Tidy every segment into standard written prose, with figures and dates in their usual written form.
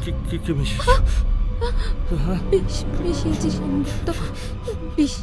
কি মিশিয়েছি সেনগুপ্ত, বিষ।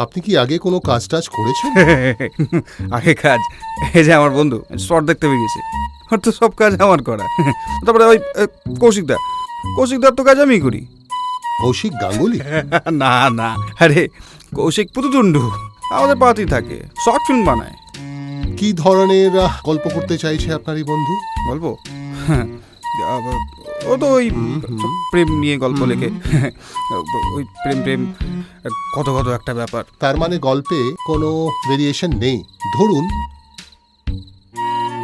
আপনি কি আগে কোনো কাজ টাজ করেছেন? আগে কাজ, এই যে আমার বন্ধু শর্ট দেখতে বেরিয়েছে, ওর তো সব কাজ আমার করা। তারপরে ওই কৌশিকদার তো কাজ আমি করি। কৌশিক গাঙ্গুলি? না না, আরে কৌশিক পুতুতুন্ডু আমাদের পাতি থাকে, শর্ট ফিল্ম বানায়। কি ধরনের গল্প করতে চাইছে আপনার এই বন্ধু? বলবো, ও তো ওই প্রেম নিয়ে গল্প লেখে, ওই প্রেম কত একটা ব্যাপার। তার মানে গল্পে কোনো ভেরিয়েশন নেই। ধরুন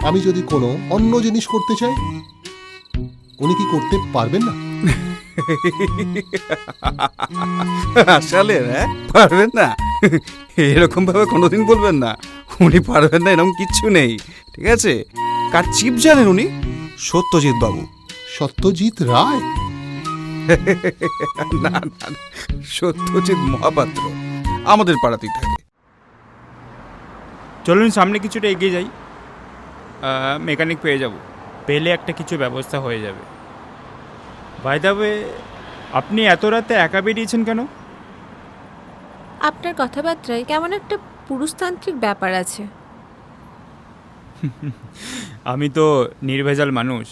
আমি যদি কোনো অন্য জিনিস করতে চাই, উনি কি করতে পারবেন না? আসলে পারবেন না, এরকম ভাবে কোনোদিন বলবেন না। উনি পারবেন না এরকম কিচ্ছু নেই, ঠিক আছে? কার চিপ জানেন উনি? সত্যজিৎ বাবু। সত্যজিৎ রায়? না না, সত্যজিৎ মহাপাত্র আমাদের পাড়াতেই থাকে। চলুন সামনে কিছুটা এগিয়ে যাই, মেকানিক পেয়ে যাব, পেলে একটা কিছু ব্যবস্থা হয়ে যাবে। বাই দ্য ওয়ে, আপনি এত রাতে একা বেরিয়েছেন কেন? আপনার কথাবার্তায় কেমন একটা পুরুষতান্ত্রিক ব্যাপার আছে। আমি তো নির্ভেজাল মানুষ,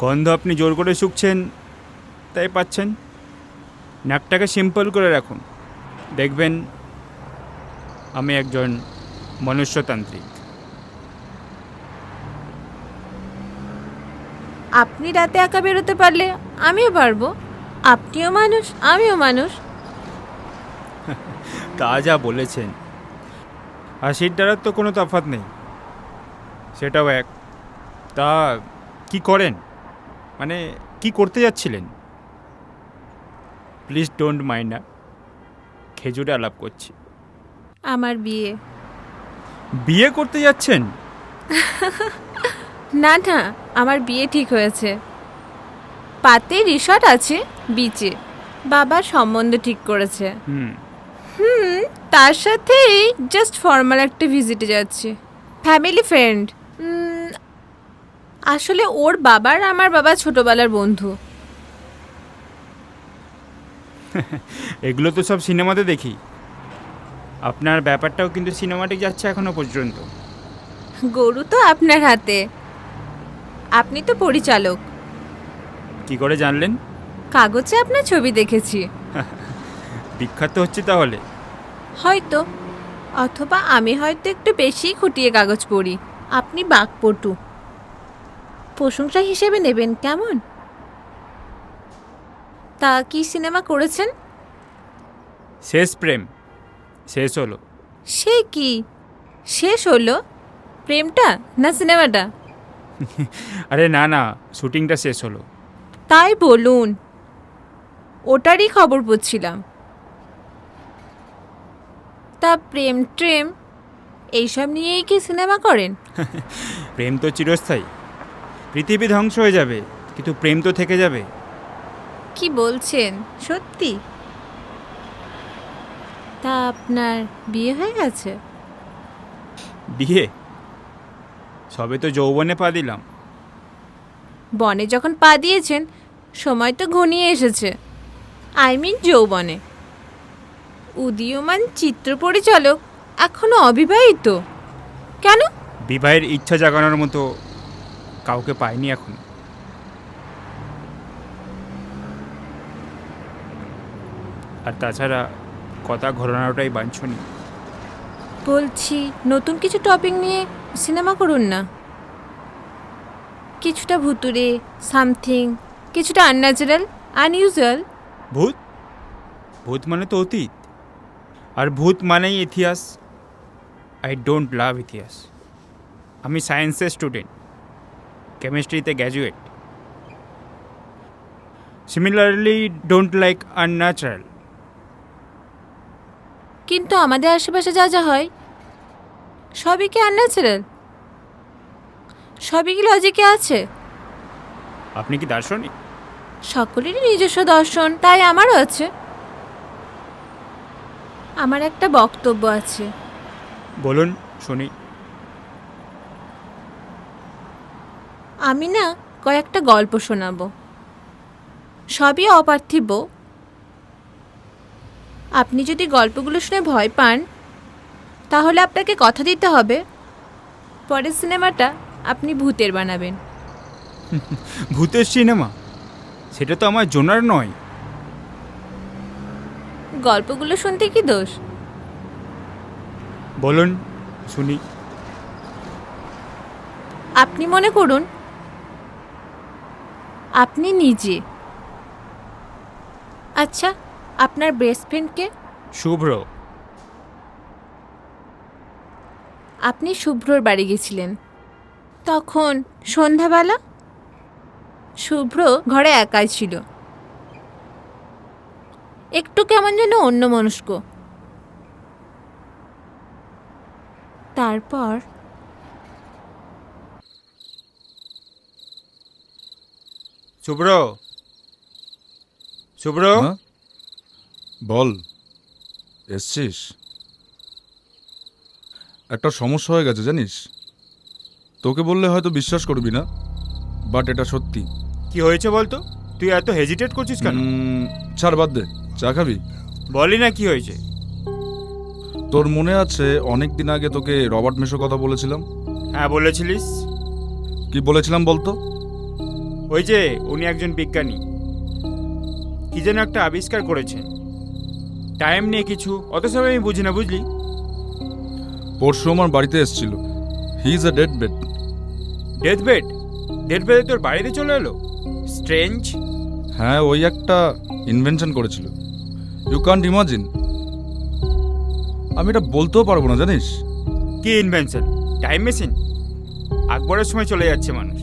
গন্ধ আপনি জোর করে শুকছেন তাই পাচ্ছেন। নাকটাকে সিম্পল করে রাখুন, দেখবেন আমি একজন মনুষ্যতান্ত্রিক। আপনি রাতে একা বেরোতে পারলে আমিও পারবো। আপনিও মানুষ, আমিও মানুষ। তা যা বলেছেন, হাসির দ্বারার তো কোনো তফাৎ নেই, সেটাও এক। তা কি করেন, মানে কি করতে যাচ্ছিলেন? প্লিজ ডোন্ট মাইন্ড, না খেজুরে আলাপ করছি। আমার বিয়ে। বিয়ে করতে যাচ্ছেন? না না, আমার বিয়ে ঠিক হয়েছে। পাতে রিসর্ট আছে বিচে, বাবার সম্বন্ধ ঠিক করেছে। তার সাথেই জাস্ট ফর্মাল একটা ভিজিটে যাচ্ছি, ফ্যামিলি ফ্রেন্ড। আসলে ওর বাবার আমার বাবা ছোটবেলার বন্ধু। এগুলো তো সব সিনেমাতে দেখি, আপনার ব্যাপারটাও কিন্তু সিনেমাটিক যাচ্ছে এখনো পর্যন্ত। গরু তো আপনার হাতে, আপনি তো পরিচালক। কি করে জানলেন? কাগজে আপনার ছবি দেখেছি। বিখ্যাত হচ্ছে তাহলে? হয়তো, অথবা আমি হয়তো একটু বেশি খুঁটিয়ে কাগজ পড়ি। আপনি বাকপটু, প্রশংসা হিসেবে নেবেন কেমন? তা কি সিনেমা করেছেন? শেষ প্রেম শেষ হলো। সে কি শেষ হলো? প্রেমটা না সিনেমাটা? আরে না না, শুটিংটা শেষ হলো। তাই বলুন, ওটারই খবর পড়ছিলাম। তা প্রেম ট্রেম এইসব নিয়েই কি সিনেমা করেন? প্রেম তো চিরস্থায়ী, পৃথিবী ধ্বংস হয়ে যাবে কিন্তু প্রেম তো থেকে যাবে। কি বলছেন সত্যি? তা আপনার বিয়ে হয়ে গেছে? বিয়ে? সবে তো যৌবনে পা দিলাম। বনে যখন পা দিয়েছেন সময় তো ঘনিয়ে এসেছে, আই মিন যৌবনে। উদীয়মান চিত্র পরিচালক এখনো অবিবাহিত? কেন? বিবাহের ইচ্ছা জাগানোর মতো কাউকে পাইনি এখন। আর তাছাড়া কথা ঘোরানোটাই বাঞ্ছনীয়। বলছি নতুন কিছু টপিক নিয়ে সিনেমা করুন না। কিছুটা ভুতুরে, সামথিং, কিছুটা আনন্যাচারাল, আনইউজুয়াল। ভূত? ভূত মানে তো অতীত, আর ভূত মানেই ইতিহাস। আই ডোন্ট লাভ ইতিহাস। আমি সায়েন্সের স্টুডেন্ট, কেমিস্ট্রিতে graduate. Similarly don't like unnatural. কিন্তু আমাদের আশেপাশে যা যা হয় সবই কি আনন্যাচারাল? সবই কি লজিকে আছে? আপনি কি দার্শনিক? সকলেরই নিজস্ব দর্শন, তাই আমারও আছে। আমার একটা বক্তব্য আছে। বলুন শুনি। আমি না কয়েকটা গল্প শোনাবো, সবই অপার্থিব। আপনি যদি গল্পগুলো শুনে ভয় পান তাহলে আপনাকে কথা দিতে হবে পরের সিনেমাটা আপনি ভূতের বানাবেন। ভূতের সিনেমা? সেটা তো আমার জোনার নয়। গল্পগুলো শুনতে কি দোষ? বলুন শুনি। আপনি মনে করুন আপনি নিজে, আচ্ছা আপনার বেস্ট ফ্রেন্ডকে, শুভ্র। আপনি শুভ্রর বাড়ি গেছিলেন। তখন সন্ধ্যাবেলা শুভ্র ঘরে একাই ছিল, একটু কেমন যেন অন্যমনস্ক। তারপর শুভ্র, শুভ্র, হ্যাঁ? বল, এসছিস? একটা সমস্যা হয়ে গেছে জানিস। তোকে বললে হয়তো বিশ্বাস করবি না, বাট এটা সত্যি। কি হয়েছে বলতো? তুই এত হেজিটেট করছিস কেন? ছাড়, বাদ দে। চা খাবি? বলি না কি হয়েছে। তোর মনে আছে অনেক দিন আগে তোকে রবার্ট মেশো কথা বলেছিলাম? হ্যাঁ বলেছিলিস। কি বলেছিলাম বলতো? ওই যে উনি একজন বিজ্ঞানী, কি যেন একটা আবিষ্কার করেছেন, টাইম নিয়ে কিছু, অত সব আমি বুঝি না, বুঝলি? পরশু আমার বাড়িতে এসেছিল। He is a dead bed. Death bed? Death বেডে তোর বাড়িতে চলে এলো? স্ট্রেঞ্জ। হ্যাঁ, ওই একটা ইনভেনশন করেছিল। You can't imagine. আমি এটা বলতেও পারবো না জানিস। কি ইনভেনশন? Time machine? আকবরের সময় চলে যাচ্ছে মানুষ।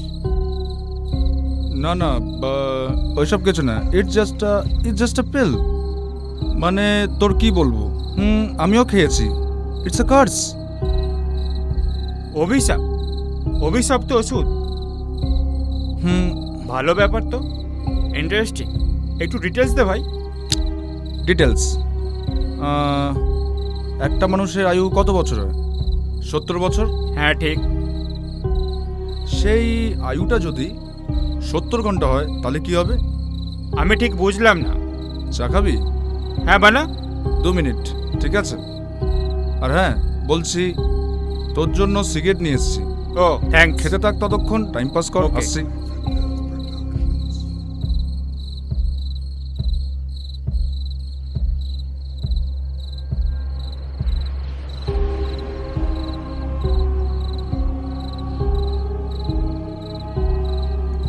না না, ওইসব কিছু না। It's just a pill. মানে তোর কি বলবো, আমিও খেয়েছি। It's a curse. অভিশাপ? অভিশাপ তো ওষুধ। ভালো ব্যাপার তো, ইন্টারেস্টিং। একটু ডিটেলস দে ভাই। ডিটেলস? একটা মানুষের আয়ু কত বছর হয়? 70 বছর। হ্যাঁ ঠিক। সেই আয়ুটা যদি 70 ঘন্টা হয় তাহলে কি হবে? আমি ঠিক বুঝলাম না। চা খাবি? হ্যাঁ বানা। 2 মিনিট, ঠিক আছে? আর হ্যাঁ বলছি, তোর জন্য সিগারেট নিয়ে এসেছি। ও থ্যাঙ্কস। খেতে থাক, ততক্ষণ টাইম পাস কর। Okay. আসছি।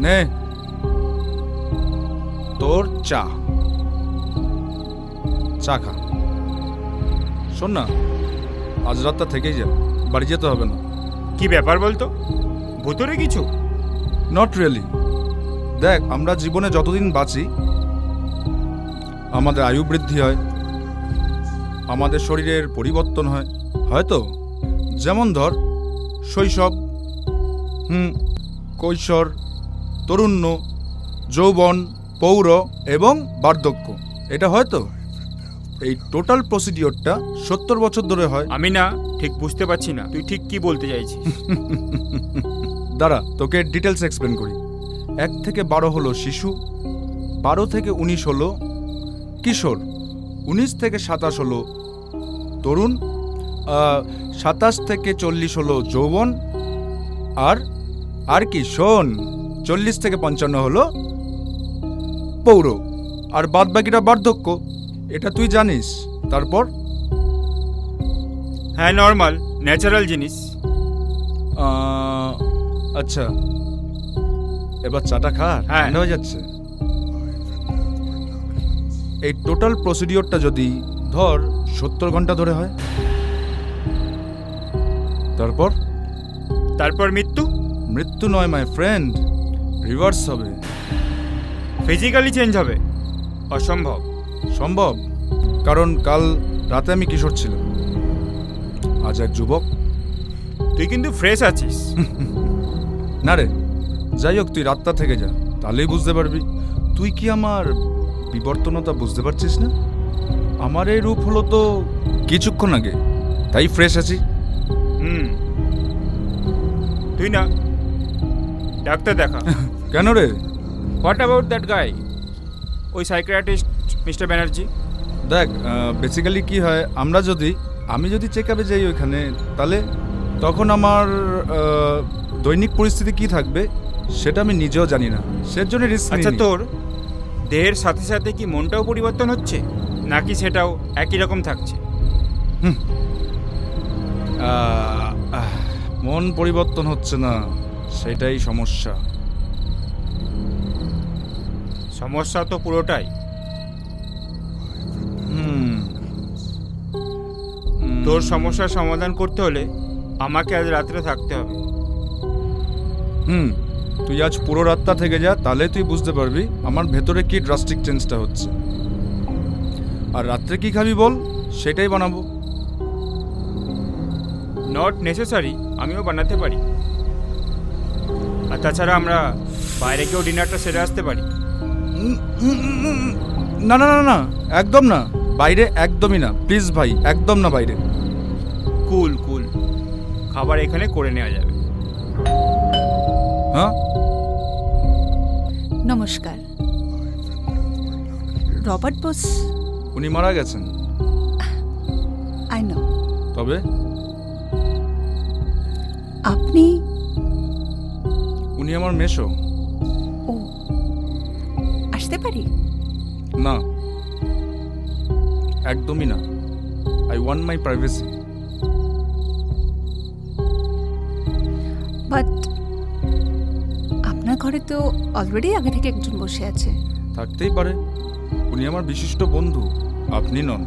নে তোর চা। চা খা। শোন না, আজ রাতটা থেকেই যা, বাড়ি যেতে হবে না। কি ব্যাপার বলতো? ভুতুরে কিছু? Not really. দেখ, আমরা জীবনে যতদিন বাঁচি আমাদের আয়ু বৃদ্ধি হয়, আমাদের শরীরের পরিবর্তন হয়, হয়তো। যেমন ধর শৈশব, কৈশোর, তরুণ্য, যৌবন, পৌর এবং বার্ধক্য। এটা হয়তো এই টোটাল প্রসিডিওরটা 70 বছর ধরে হয়। আমি না ঠিক বুঝতে পারছি না তুই ঠিক কি বলতে চাইছিস। দাঁড়া, তোকে ডিটেলস এক্সপ্লেন করি। 1 থেকে 12 হলো শিশু, 12 থেকে 19 হলো কিশোর, 19 থেকে 27 হলো তরুণ, 27 থেকে 40 হলো যৌবন, আর কি শোন, 40 থেকে 55 হলো পৌর, আর বাদ বাকিটা বার্ধক্য। এটা তুই জানিস। তারপর হ্যাঁ, নর্মাল ন্যাচারাল জিনিস। আচ্ছা, এবার চাটা খা, হ্যাঁ। ঠান্ডা হয়ে যাচ্ছে। এই টোটাল প্রসিডিওরটা যদি ধর 70 ঘন্টা ধরে হয়, তারপর মৃত্যু। মৃত্যু নয় মাই ফ্রেন্ড, রিভার্স হবে। ফিজিক্যালি চেঞ্জ হবে? অসম্ভব। সম্ভব, কারণ কাল রাতে আমি কিশোর ছিলাম, আজ এক যুবক। তুই কিন্তু ফ্রেশ আছিস। না রে, যাই হোক, তুই রাতটা থেকে যা, তাহলেই বুঝতে পারবি। তুই কি আমার বিবর্তনতা বুঝতে পারছিস না? আমার এই রূপ হলো তো কিছুক্ষণ আগে, তাই ফ্রেশ আছি। তুই না ডাক্তার দেখা। কেন রে? হোয়াট অ্যাবাউট দ্যাট গাই, ওই সাইকিয়াট্রিস্ট মিস্টার ব্যানার্জি? দেখ, বেসিক্যালি কি হয়, আমি যদি চেক আপে যাই ওইখানে, তাহলে তখন আমার দৈনিক পরিস্থিতি কি থাকবে সেটা আমি নিজেও জানি না, সেজন্য রিস্ক। আচ্ছা, তোর দেহের সাথে সাথে কি মনটাও পরিবর্তন হচ্ছে, নাকি সেটাও একই রকম থাকছে? মন পরিবর্তন হচ্ছে না, সেটাই সমস্যা। সমস্যা তো পুরোটাই। তোর সমস্যার সমাধান করতে হলে আমাকে আজ রাত্রে থাকতে হবে। তুই আজ পুরো রাতটা থেকে যা, তাহলে তুই বুঝতে পারবি আমার ভেতরে কি ড্রাস্টিক চেঞ্জটা হচ্ছে। আর রাত্রে কি খাবি বল, সেটাই বানাবো। নট নেসেসারি, আমিও বানাতে পারি। আর তাছাড়া আমরা বাইরে কেউ ডিনারটা সেরে আসতে পারি। না না না না, একদম না, বাইরে একদমই না, প্লিজ ভাই, একদম না বাইরে। কুল কুল, খাবার এখানে করে নেওয়া যাবে। হ্যাঁ, নমস্কার, রবার্ট বোস। উনি মারা গেছেন। I know. তবে আপনি? উনি আমার মেশো। ও, আসতে পারি? না, একদমই না। I want my privacy. But আপনার ঘরে তো অলরেডি আগে থেকে একজন বসে আছে। থাকতেই পারে, উনি আমার বিশিষ্ট বন্ধু, আপনি নন।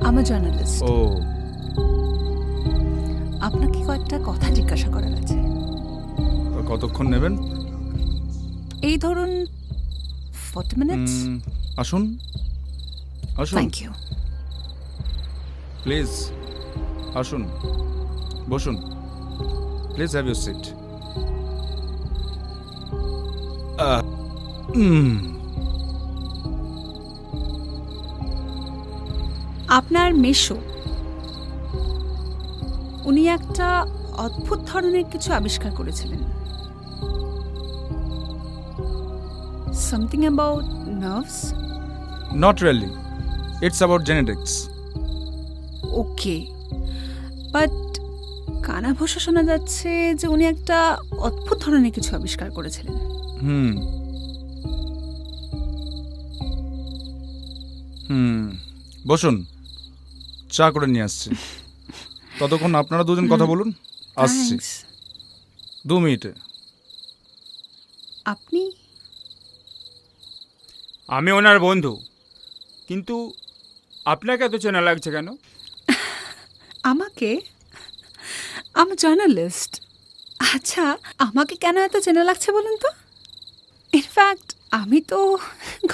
আমি জার্নালিস্ট। ও, আপনাকে কয়েকটা কথা জিজ্ঞাসা করার আছে। তো কতক্ষণ নেবেন? এই ধরুন 40 মিনিটস। আসুন আসুন, থ্যাংক ইউ। প্লিজ আসুন, বসুন, প্লিজ হ্যাভ ইউর সিট। আপনার মেশো, উনি একটা অদ্ভুত ধরনের কিছু আবিষ্কার করেছিলেন। Something about nerves. Not really, it's about genetics. Okay, but কানাঘোষা শোনা যাচ্ছে যে উনি একটা অদ্ভুত ধরনের কিছু আবিষ্কার করেছিলেন। বসুন, চা করে নিয়ে আসছি। ততক্ষণ আপনারা দুজন কথা বলুন, আসছি Thanks. 2 মিনিটে। আপনি? আমি ওনার বন্ধু, কিন্তু আপনাকে এত চেনা লাগছে কেন? আমাকে? আমি জার্নালিস্ট। আচ্ছা, আমাকে কেন এত চেনা লাগছে বলুন তো? ইনফ্যাক্ট আমি তো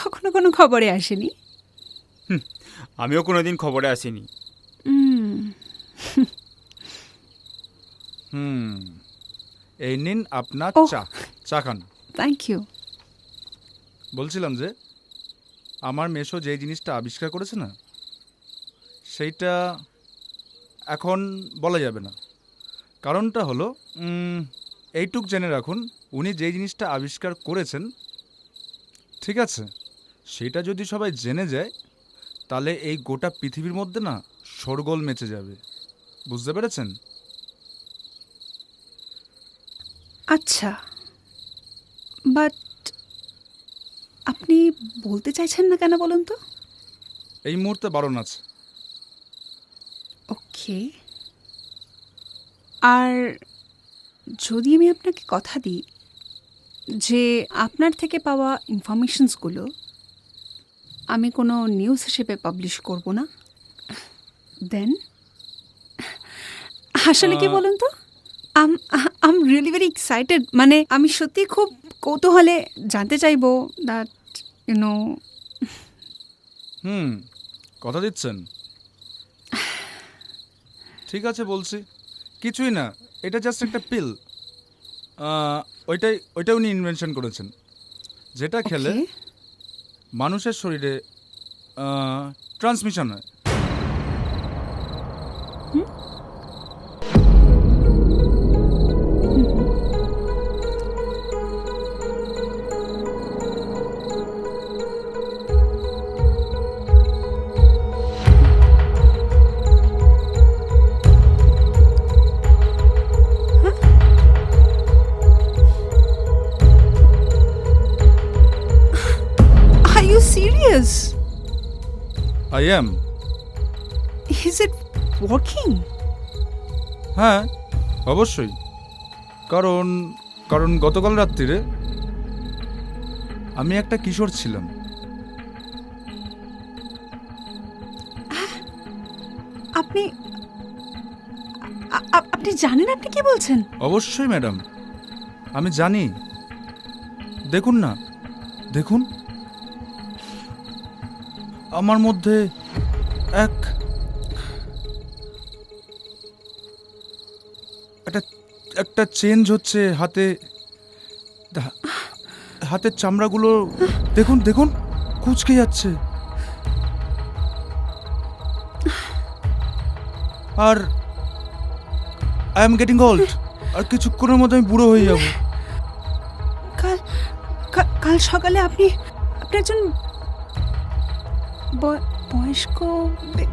কখনো কোনো খবরে আসিনি। আমিও কোনোদিন খবরে আসিনি। এই নিন আপনার ওহ। চা খান। Thank you. বলছিলাম যে আমার মেশো যে জিনিসটা আবিষ্কার করেছে না, সেইটা এখন বলা যাবে না। কারণটা হলো, এইটুক জেনে রাখুন, উনি যেই জিনিসটা আবিষ্কার করেছেন, ঠিক আছে, সেটা যদি সবাই জেনে যায় তাহলে এই গোটা পৃথিবীর মধ্যে না শোরগোল মেচে যাবে, বুঝতে পেরেছেন? আচ্ছা, বাট আপনি বলতে চাইছেন না কেন বলুন তো? এই মুহূর্তে বারণ আছে। ওকে, আর যদি আমি আপনাকে কথা দিই যে আপনার থেকে পাওয়া ইনফরমেশনসগুলো আমি কোনো নিউজ হিসেবে পাবলিশ করব না, দেন আসলে কি বলুন তো, আম রিয়েলি ভেরি এক্সাইটেড। মানে আমি সত্যি খুব কৌতূহলে জানতে চাইবো দ্যাট ইউনো। কথা দিচ্ছেন? ঠিক আছে, বলছি। কিছুই না, এটা জাস্ট একটা পিল। ওইটাই উনি ইনভেনশন করেছেন, যেটা খেলে মানুষের শরীরে ট্রান্সমিশন হয়। Are you serious? I am. Is it working? হ্যাঁ, অবশ্যই। কারণ গতকাল রাত্রিরে আমি একটা কিশোর ছিলাম। আপনি আপনি জানেন আপনি কি বলছেন? অবশ্যই ম্যাডাম, আমি জানি। দেখুন না, দেখুন আমার মধ্যে একটা চেঞ্জ হচ্ছে। হাতের চামড়াগুলো দেখুন দেখুন কুঁচকে যাচ্ছে। আর আই এম গেটিং ওল্ড। আর কিছুক্ষণের মধ্যে আমি বুড়ো হয়ে যাব। কাল সকালে আপনি একজন বয়স্ক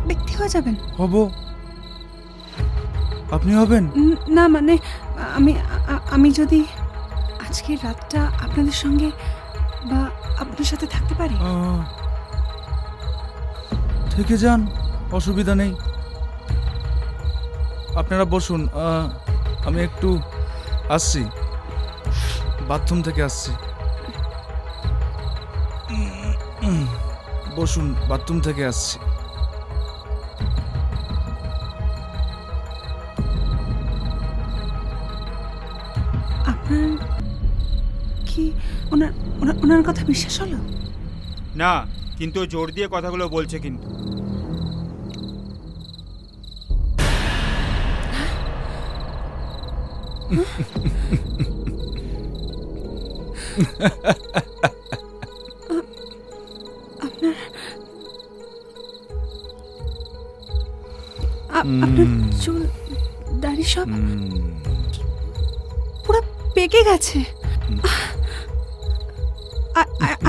ব্যক্তি হয়ে যাবেন। হব? আপনি হবেন? না মানে আমি যদি আজকের রাতটা আপনাদের সঙ্গে বা আপনার সাথে থাকতে পারি। থেকে যান, অসুবিধা নেই। আপনারা বসুন, আমি একটু আসছি, বাথরুম থেকে আসছি। বসুন, বাথরুম থেকে আসছি। আপনার কি ওনার কথা বিশ্বাস হলো? না, কিন্তু ও জোর দিয়ে কথাগুলো বলছে কিন্তু। আপনার চুল দাড়ি সব পুরো পেকে গেছে।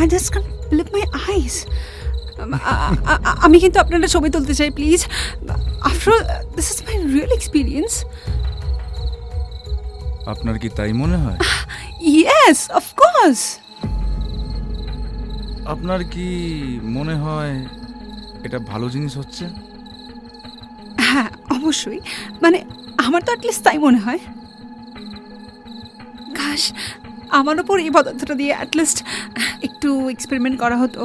I just can't believe my eyes. আমি কিন্তু আপনারা ছবি তুলতে চাই please. After all this is my real experience. আপনার কি তাই মনে হয়? Yes, of course. আপনার কি মনে হয় এটা ভালো জিনিস হচ্ছে? হ্যাঁ, অবশ্যই। মানে আমার তো অ্যাটলিস্ট তাই মনে হয়। কাশ আমার ওপর এই পদার্থটা দিয়ে অ্যাটলিস্ট একটু এক্সপেরিমেন্ট করা হতো।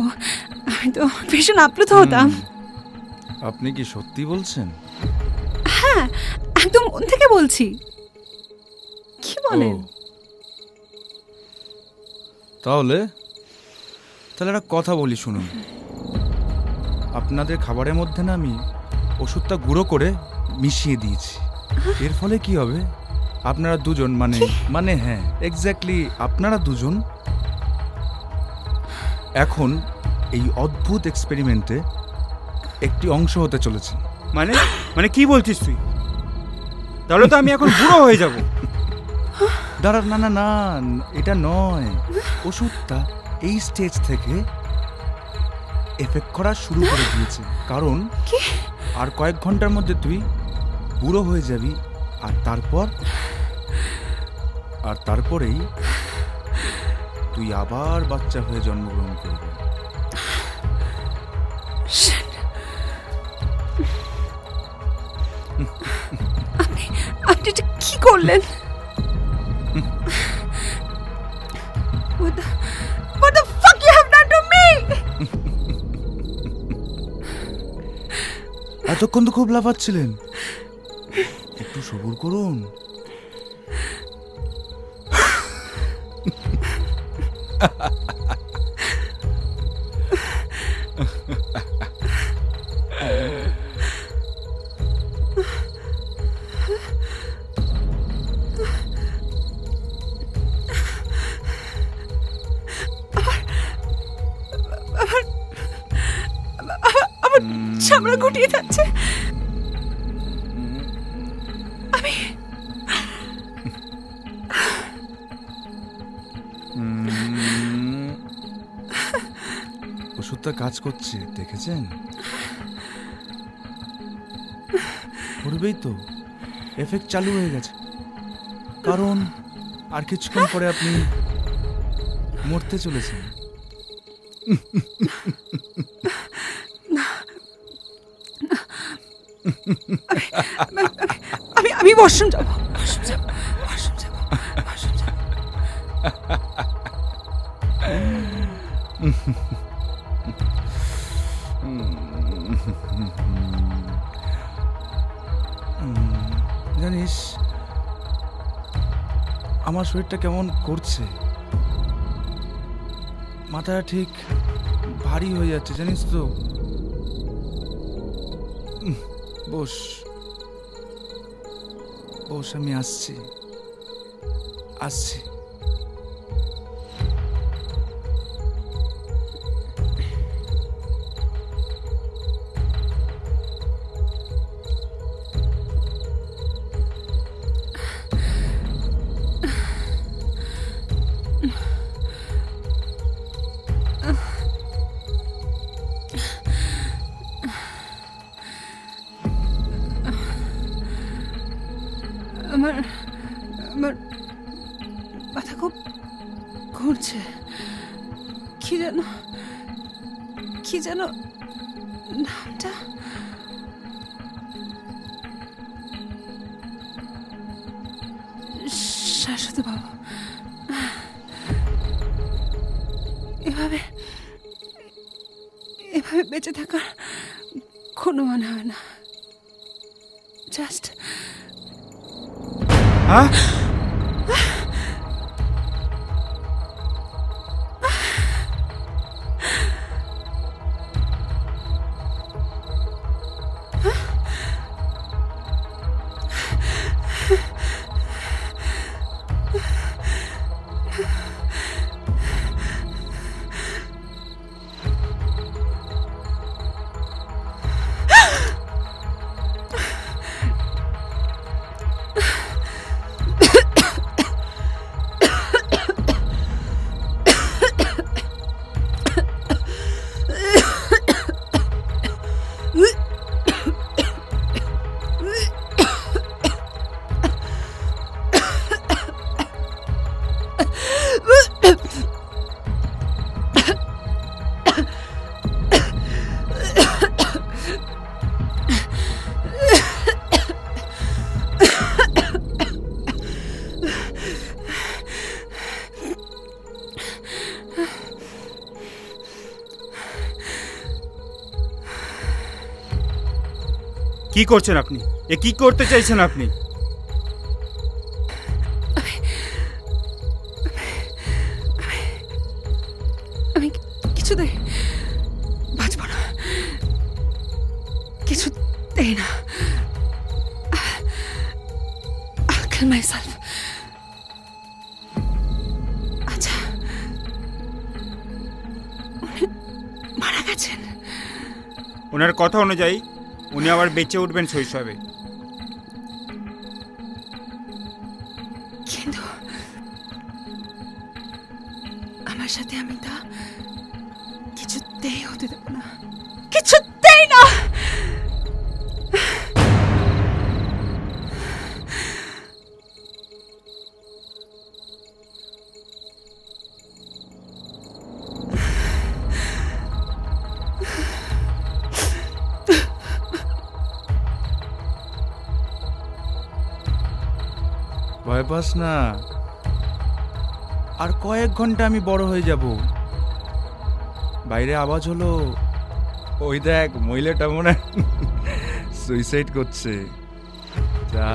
আমি তো ভীষণ আপ্লুত হতাম। আপনি কি সত্যি বলছেন? হ্যাঁ, একদম মন থেকে বলছি। কি বলেন? তাহলে একটা কথা বলি, শুনুন। আপনাদের খাবারের মধ্যে না আমি ওষুধটা গুঁড়ো করে মিশিয়ে দিয়েছি। এর ফলে কি হবে, আপনারা দুজন মানে হ্যাঁ এক্স্যাক্টলি আপনারা দুজন এখন এই অদ্ভুত এক্সপেরিমেন্টে একটি অংশ হতে চলেছেন। মানে কি বলছিস তুই? তাহলে তো আমি এখন বুড়ো হয়ে যাব। দাঁড়া, না না না, এটা নয়। ওষুধটা এই স্টেজ থেকে এফেক্ট করা শুরু করে দিয়েছে, কারণ কি? আর কয়েক ঘন্টার মধ্যে তুই বুড়ো হয়ে যাবি, আর তারপরেই তুই আবার বাচ্চা হয়ে জন্মগ্রহণ করবি। আপনি এটা কি করলেন? What the fuck you have done to me? এতক্ষণ তো খুব লাফাচ্ছিলেন, একটু সবুর করুন। আমার চামড়া গুটিয়ে যাচ্ছে। আমি ওষুধটা কাজ করছে, দেখেছেন? করবেই তো, এফেক্ট চালু হয়ে গেছে, কারণ আর কিছুক্ষণ পরে আপনি মরতে চলেছেন। আমি ওয়াশরুম যাব। জানিস আমার শরীরটা কেমন করছে, মাথাটা ঠিক ভারী হয়ে যাচ্ছে, জানিস তো। বস বস, আমি আসছি। আমার মাথা খুব ঘুরছে। কি যেন নামটা? শাশ্বত বাবু। এভাবে বেঁচে থাকার কোনো মনে হয় না। জাস্ট হ্যাঁ, কি করছেন আপনি? এ কি করতে চাইছেন আপনি? আমি কিছুতেই বাঁচব না, কিছুতেই না। I'll kill myself. আচ্ছা, উনি মারা গেছেন? ওনার কথা অনুযায়ী উনি আবার বেঁচে উঠবেন শৈশবে। কিন্তু আমার সাথে আমি তা কিছুতে কিছুতেই হতে দেব না, কিছুতেই না। ভয় পাস না, আর কয়েক ঘন্টা আমি বড় হয়ে যাব। বাইরে আওয়াজ হলো, ওই দেখ মহিলাটা মনে সুইসাইড করছে। যা।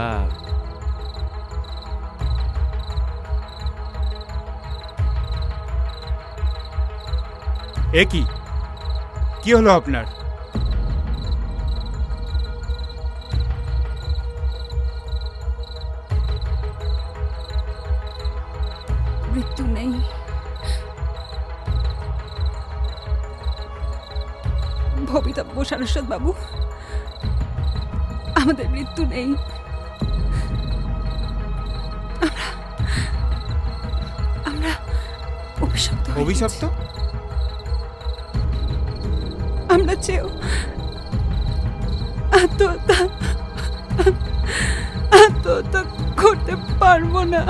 এ কি হলো আপনার? মৃত্যু নেই, ভবিতব্য সারস্বত বাবু, আমাদের মৃত্যু নেই। আমরা অভিশপ্ত হয়ে অভিশপ্ত? গেছি। আমরা চেয়েও আত্মহত্যা করতে পারবো না।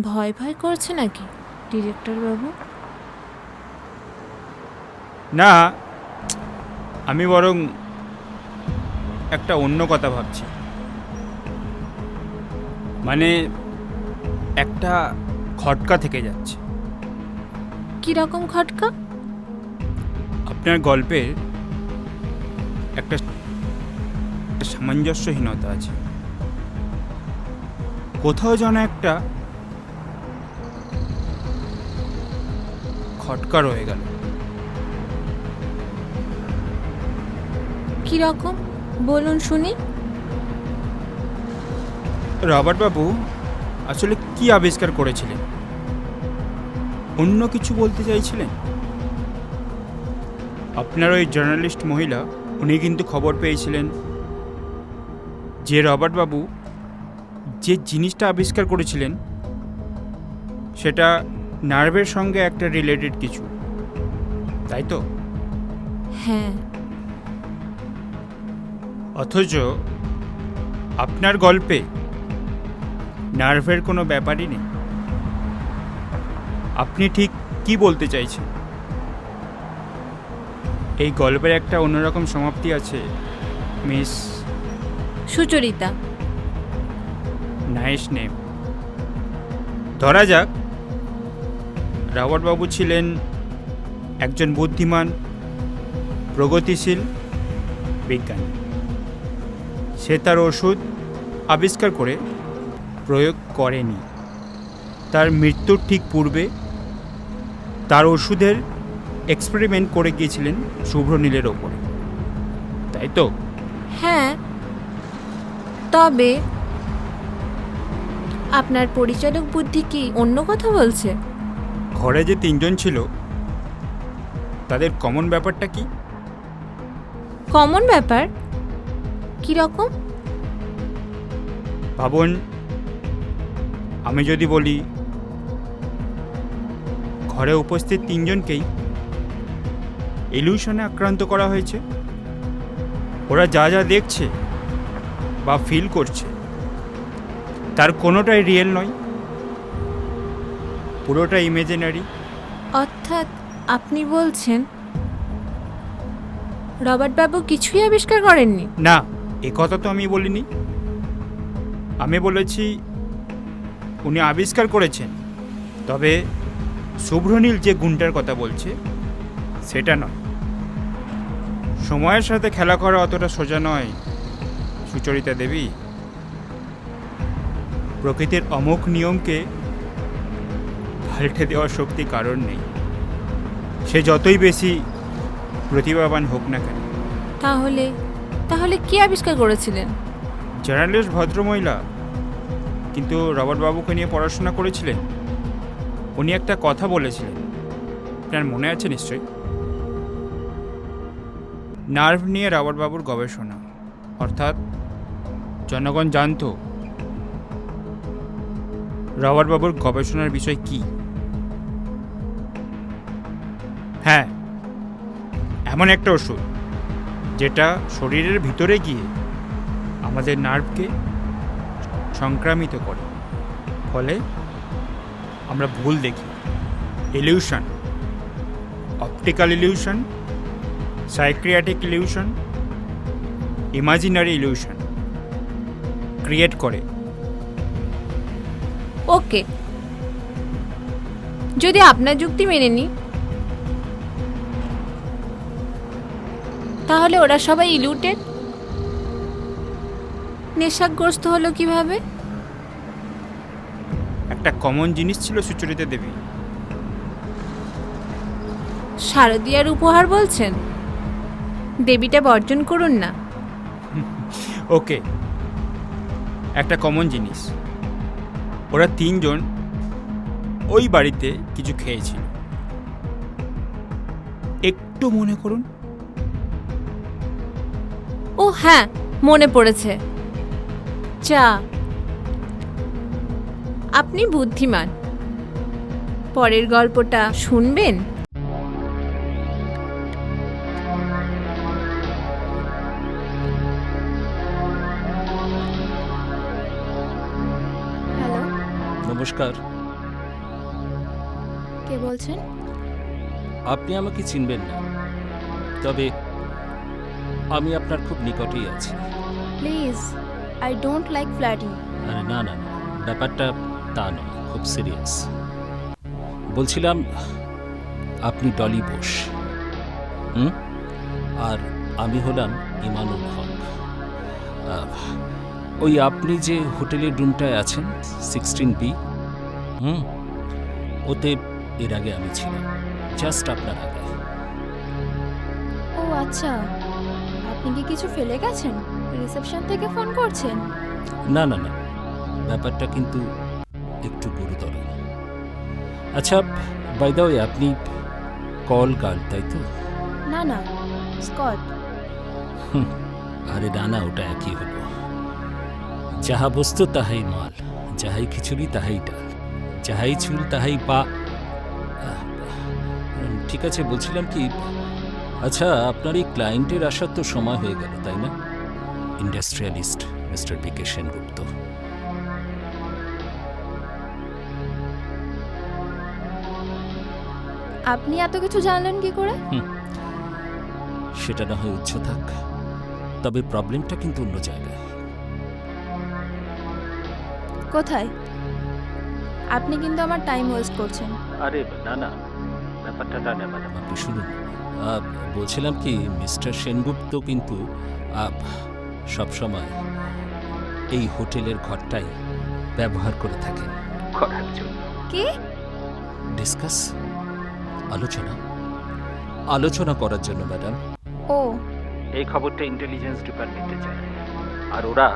ভয় ভয় করছে নাকি ডিরেক্টর বাবু? না, আমি বরং একটা অন্য কথা ভাবছি। মানে একটা খটকা থেকে যাচ্ছে। কি রকম খটকা? আপনার গল্পের একটা সামঞ্জস্যহীনতা আছে। কোথাও যেন একটা খটকা রয়ে গেল। কি রকম বলুন শুনি। রবার্ট বাবু আসলে কি আবিষ্কার করেছিলেন? অন্য কিছু বলতে চাইছিলেন? আপনার ওই জার্নালিস্ট মহিলা, উনি কিন্তু খবর পেয়েছিলেন যে রবার্ট বাবু যে জিনিসটা আবিষ্কার করেছিলেন সেটা নার্ভের সঙ্গে একটা রিলেটেড কিছু, তাই তো? হ্যাঁ। অথচ আপনার গল্পে নার্ভের কোনো ব্যাপারই নেই। আপনি ঠিক কি বলতে চাইছেন? এই গল্পের একটা অন্যরকম সমাপ্তি আছে মিস সুচরিতা। Nice name. ধরা যাক রবার্ট বাবু ছিলেন একজন বুদ্ধিমান, প্রগতিশীল বিজ্ঞানী। সে তার ওষুধ আবিষ্কার করে প্রয়োগ করেনি। তার মৃত্যুর ঠিক পূর্বে তার ওষুধের এক্সপেরিমেন্ট করে গিয়েছিলেন শুভ্রনীলের ওপরে, তাই তো? হ্যাঁ, তবে আপনার পরিচালক বুদ্ধি কি অন্য কথা বলছে? ঘরে যে তিনজন ছিল তাদের কমন ব্যাপারটা কি? কমন ব্যাপার কি রকম? ভাবুন, আমি যদি বলি ঘরে উপস্থিত তিনজনকেই ইলিউশনে আক্রান্ত করা হয়েছে। ওরা যা যা দেখছে বা ফিল করছে তার কোনোটাই রিয়েল নয়, পুরোটা ইমেজিনারি। অর্থাৎ আপনি বলছেন রবার্ট বাবু কিছুই আবিষ্কার করেননি? না, এ কথা তো আমি বলিনি। আমি বলেছি উনি আবিষ্কার করেছেন, তবে শুভ্রনীল যে গুণটার কথা বলছে সেটা নয়। সময়ের সাথে খেলা করা অতটা সোজা নয় সুচরিতা দেবী। প্রকৃতির অমোঘ নিয়মকে পাল্টে দেওয়ার শক্তি কারণ নেই, সে যতই বেশি প্রতিভাবান হোক না কেন। তাহলে কি আবিষ্কার করেছিলেন? জার্নালিস্ট ভদ্রমহিলা কিন্তু রবার্ট বাবুকে নিয়ে পড়াশোনা করেছিলেন। উনি একটা কথা বলেছিলেন, আপনার মনে আছে নিশ্চয়ই? নার্ভ নিয়ে রাবারবাবুর গবেষণা, অর্থাৎ জনগণ জানতো রাবারবাবুর গবেষণার বিষয় কি। হ্যাঁ, এমন একটা ওষুধ যেটা শরীরের ভিতরে গিয়ে আমাদের নার্ভকে সংক্রামিত করে, ফলে আমরা ভুল দেখি, illusion, optical illusion, psychiatric illusion, imaginary illusion create করে। ওকে, যদি আপনার যুক্তি মেনে নিই, তাহলে ওরা সবাই ইলিউটেড। নেশাগ্রস্ত হলো কিভাবে? একটা কমন জিনিস ছিল সুচরিতা দেবী। শারদিয়ার উপহার বলছেন? দেবীটা বর্জন করুন না। ওকে, একটা কমন জিনিস, ওরা তিনজন ওই বাড়িতে কিছু খেয়েছিল। একটু মনে করুন। ও হ্যাঁ, মনে পড়েছে, চা। আপনি বুদ্ধিমান। পরের গল্পটা শুনবেন? হ্যালো, নমস্কার। কে বলছেন? আপনি আমাকে চিনবেন না, তবে আমি আপনার খুব নিকটেই আছি। Please, I don't like flirting. আরে না না না, ব্যাপারটা তা নয়, খুব সিরিয়াস। বলছিলাম, আপনি ডলি বোস, আর আমি হলাম ইমানুল হক। ওই আপনি যে হোটেলের রুমটায় আছেন 16B, ওতে এর আগে আমি ছিলাম, জাস্ট আপনার আগে। ও আচ্ছা, আপনি কি কিছু ফেলে গেছেন? রিসেপশন থেকে ফোন করছেন? না না না, ব্যাপারটা কিন্তু একটু গুরুতর। আচ্ছা, বাই দ্য ওয়ে, আপনি কল গার্ল, তাই তো? না না, স্কট। আরে না না, ওটা একই হলো। যাহা বস্তু তাহাই মাল, যাহাই খিচুড়ি তাহাই ডাল, যাহাই চুল তাহাই পা। ঠিক আছে, বলছিলাম কি, আচ্ছা আপনার এই ক্লায়েন্টের আসার তো সময় হয়ে গেল, তাই না? ইন্ডাস্ট্রিয়ালিস্ট মিস্টার বিকে সেনগুপ্ত। আপনি এত কিছু জানলেন কি করে? সেটা না হয় উচ্চ থাক, তবে প্রবলেমটা কিন্তু অন্য জায়গায়। কোথায়? আপনি কিন্তু আমার টাইম ওয়েস্ট করছেন। আরে না না, ব্যাপারটা না না ম্যাডাম, আপনি শুনুন। বলছিলাম কি, মিস্টার সেনগুপ্ত কিন্তু সবসময় এই হোটেলের ঘরটাই ব্যবহার করে থাকেন করার জন্য। কি? ডিসকাস, আলোচনা করার জন্য ম্যাডাম। ও, এই খবরটা ইন্টেলিজেন্স ডিপার্টমেন্টে যায়, আর ওরা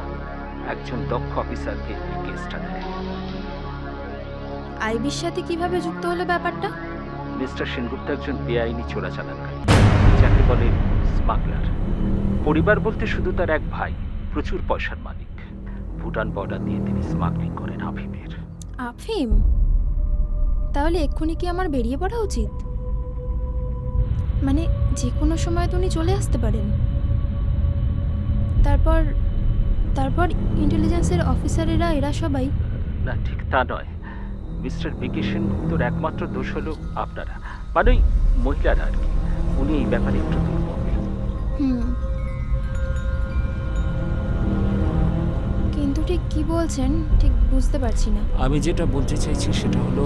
একজন দক্ষ অফিসারকে এই কেসটা দেয়। আইবির সাথে কিভাবে যুক্ত হলো ব্যাপারটা? মিস্টার সেনগুপ্ত একজন বেআইনি চোরাচালানকারী, যাকে বলে স্মাগলার। পরিবার বলতে শুধু তার এক ভাই, প্রচুর পয়সার মালিক। ভুটান বর্ডার দিয়ে তিনি স্মাগলিং করেন আফিমের। আফিম? তাহলে এক্ষুনি কি আমার বেরিয়ে পড়া উচিত? মানে যে কোনো সময় তো উনি চলে আসতে পারেন। তারপর ইন্টেলিজেন্সের অফিসারেরা এরা সবাই। না, ঠিক তা নয়। মিস্টার বিকে সেনগুপ্তর একমাত্র দোষ হলো আপনারা, মানে ওই মহিলারা আর কি। উনি এই ব্যাপারে একটু দুর্বল। কিন্তু ঠিক কি বলছেন ঠিক বুঝতে পারছি না। আমি যেটা বলতে চাইছি সেটা হলো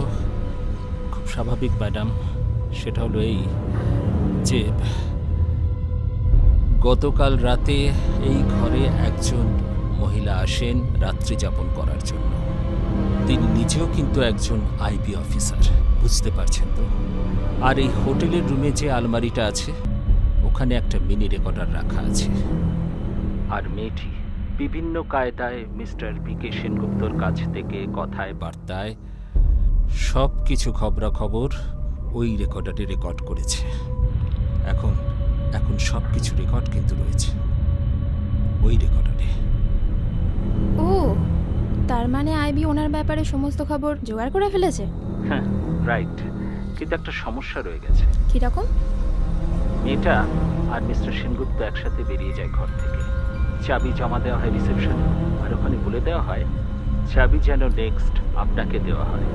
খুব স্বাভাবিক ম্যাডাম। সেটা হলো এই যে গতকাল রাতে এই ঘরে একজন মহিলা আসেন রাত্রি যাপন করার জন্য। তিনি নিজেও কিন্তু একজন আইবি অফিসার, বুঝতে পারছেন তো? আর এই হোটেলের রুমে যে আলমারিটা আছে, ওখানে একটা মিনি রেকর্ডার রাখা আছে। আর মেয়েটি বিভিন্ন কায়দায় মিস্টার বিকে সেনগুপ্তর কাছ থেকে কথায় বার্তায় সব কিছু খবরাখবর ওই রেকর্ডারে রেকর্ড করেছে। এখন এখন সব কিছু রেকর্ড কিন্তু রয়েছে ওই রেকর্ডারে। ও, তার মানে আইবি ওনার ব্যাপারে সমস্ত খবর জোগাড় করে ফেলেছে। হ্যাঁ, রাইট। কিন্তু একটা সমস্যা রয়ে গেছে। কিরকম? মেয়েটা আর মিস্টার সেনগুপ্ত একসাথে বেরিয়ে যায় ঘর থেকে। চাবি জমা দেওয়া হয় রিসেপশনে, আর ওখানে বলে দেওয়া হয় চাবি যেন নেক্সট আপনাকে দেওয়া হয়।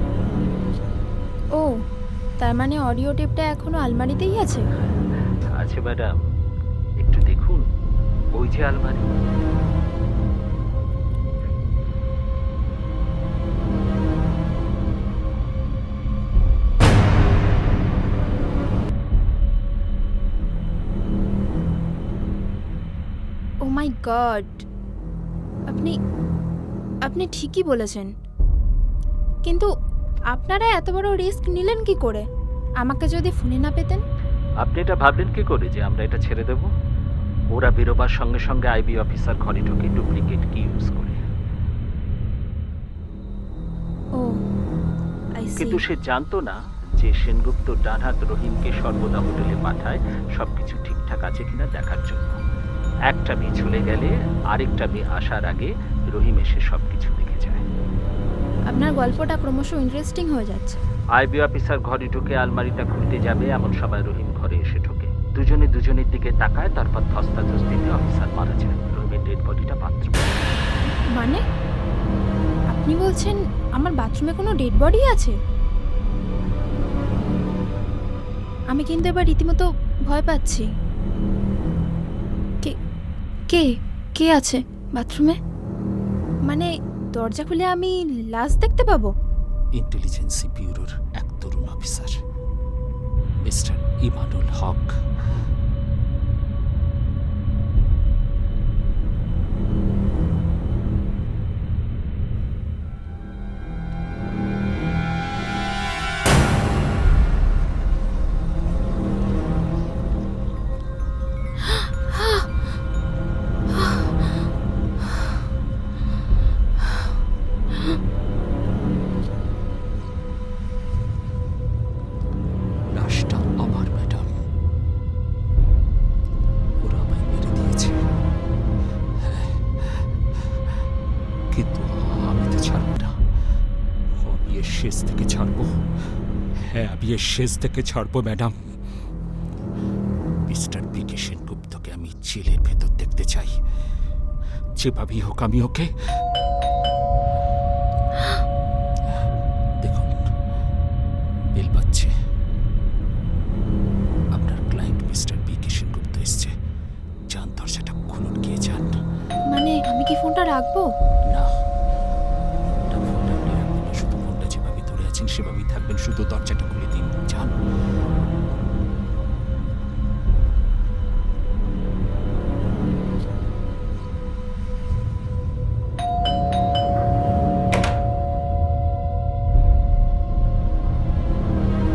ও, তার মানে অডিও টেপটা এখনো আলমারিতেই আছে? আচ্ছা ম্যাডাম, একটু দেখুন ওই যে আলমারি। ও মাই গড, আপনি আপনি ঠিকই বলেছেন। কিন্তু আপনারা এত বড় রিস্ক নিলেন কি করে? আমাকে যদি ফোনে না পেতেন? আপনি এটা ভাবলেন কি করে যে আমরা এটা ছেড়ে দেব? ওরা বেরোবার সঙ্গে সঙ্গে আইবি অফিসার ঘরে ঢুকে ডুপ্লিকেট কি ইউজ করে। ও, আই সি। কিন্তু সে জানতো না যে সেনগুপ্ত ডানহাত রহিমকে সর্বদা হোটেলে পাঠায় সবকিছু ঠিকঠাক আছে কিনা দেখার জন্য। একটা মেয়ে চলে গেলে আরেকটা মেয়ে আসার আগে রহিম এসে সবকিছু দেখে যায়। আপনার গল্পটা ক্রমশ ইন্টারেস্টিং হয়ে যাচ্ছে। আইবি অফিসার ঘরে ঢুকে আলমারিটা খুলতে যাবে এমন সময় রহিম ঘরে এসে ঢোকে। দুজনে দুজনের দিকে তাকায়, তারপর ধস্তাধস্তিতে অফিসার মারা যায়। রহিমের ডেড বডিটা বাথরুমে। মানে আপনি বলছেন আমার বাথরুমে কোনো ডেড বডি আছে? আমি কিন্তু এবার রীতিমতো ভয় পাচ্ছি। কে কে কে আছে বাথরুমে? মানে দরজা খুলে আমি লাশ দেখতে পাবো? ইন্টেলিজেন্সি ব্যুরোর এক তরুণ অফিসার মিস্টার ইমানুল হক। লাশটা আমার ম্যাডাম, ওরা আমায় মেরে দিয়েছে। হ্যাঁ, কিন্তু আমি তো ছাড়ব না। আমি এর শেষ থেকে ছাড়বো। হ্যাঁ, আমি এর শেষ থেকে ছাড়বো ম্যাডাম। মিস্টার পিকে সেনগুপ্তকে আমি জেলের ভেতর দেখতে চাই। যেভাবেই হোক আমি ওকে। দেখুন, বেল বাজছে। আপনার ক্লায়েন্ট মিস্টার পিকে সেনগুপ্ত এসছে। যান, দরজাটা খুলুন, গিয়ে যান। মানে আমি কি ফোনটা রাখবো? না, না, ফোনটা আপনি রাখবেন না। শুধু ফোনটা যেভাবে ধরে আছেন সেভাবেই থাকবেন। শুধু দরজাটা খুলে দিন, যান।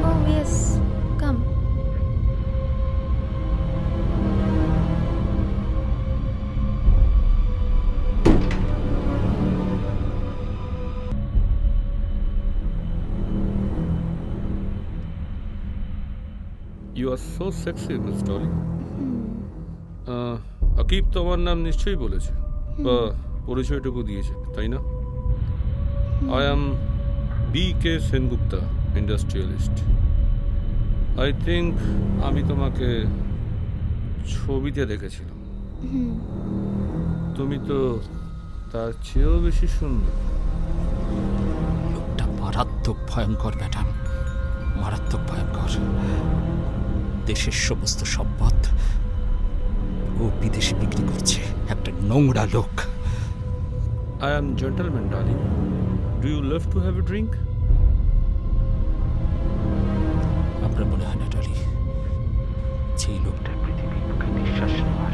Oh yes, come. You are so sexy miss Dolly. Aqib তো আমার নাম নিশ্চয়ই বলেছে বা পরিচয়টুকু দিয়েছে, তাই না? I am BK Sengupta, industrialist. I think আমি তোমাকে ছবিতে দেখেছিলাম। তুমি তো তার চেয়েও বেশি সুন্দর। লোকটা মারাত্মক ভয়ঙ্কর ম্যাডাম, মারাত্মক ভয়ঙ্কর। দেশের সমস্ত সম্পদ ও বিদেশে বিক্রি করছে। একটা নোংরা লোক। I am gentleman darling, do you love to have a drink? আপনার মনে হয় না ডলি, যেই লোকটার পৃথিবীর বুকে নিঃশ্বাস নেওয়ার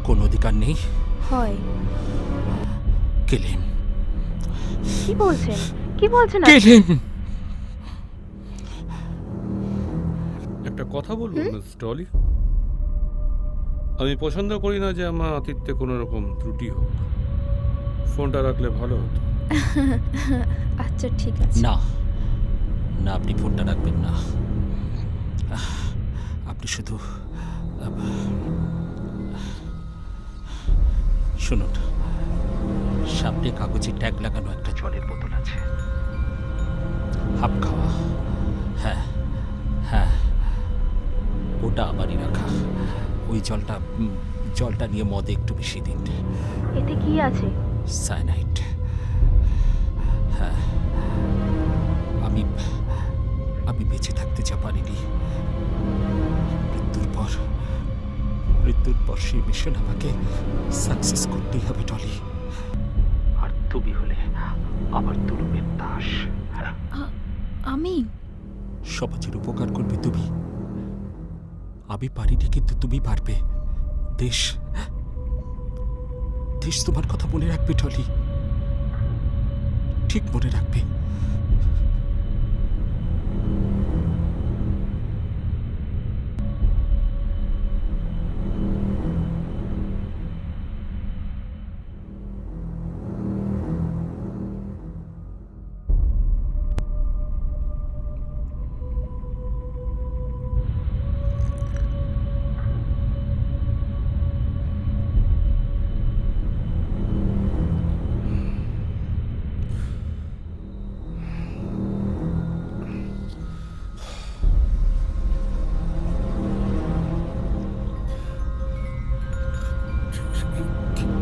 কোন অধিকার নেই? হয়। কিলিম, কি বলছেন? কি বলছেন? কিলিম। একটা কথা বলবো মিস ডলি? আমি পছন্দ করি না যে আমার আতিথ্যে কোনো রকম ত্রুটি হোক। ফোনটা রাখলে ভালো হতো। আচ্ছা ঠিক আছে। না না, আপনি ফোনটা রাখবেন না। আপনি শুধু শুনুন, সামনে কাগজে ট্যাগ লাগানো একটা জলের বোতল আছে, হাফ খাওয়া। হ্যাঁ হ্যাঁ, ওটা আমারই রাখা। ওই জলটা নিয়ে মদে একটু বেশি দিন। এতে কি আছে? সায়ানাইড। হ্যাঁ, আমি বেঁচে থাকতে যা পারিনি, মৃত্যুর পর সেই মিশন আমাকে সাকসেস করতেই হবে ডলি। আর তুমি হলে আমার তুলুমের দাস। আমি সমাজের উপকার করবে তুমি। আমি পারিনি, কিন্তু তুমি পারবে। দেশ তোমার কথা মনে রাখবে ডলি, ঠিক মনে রাখবে।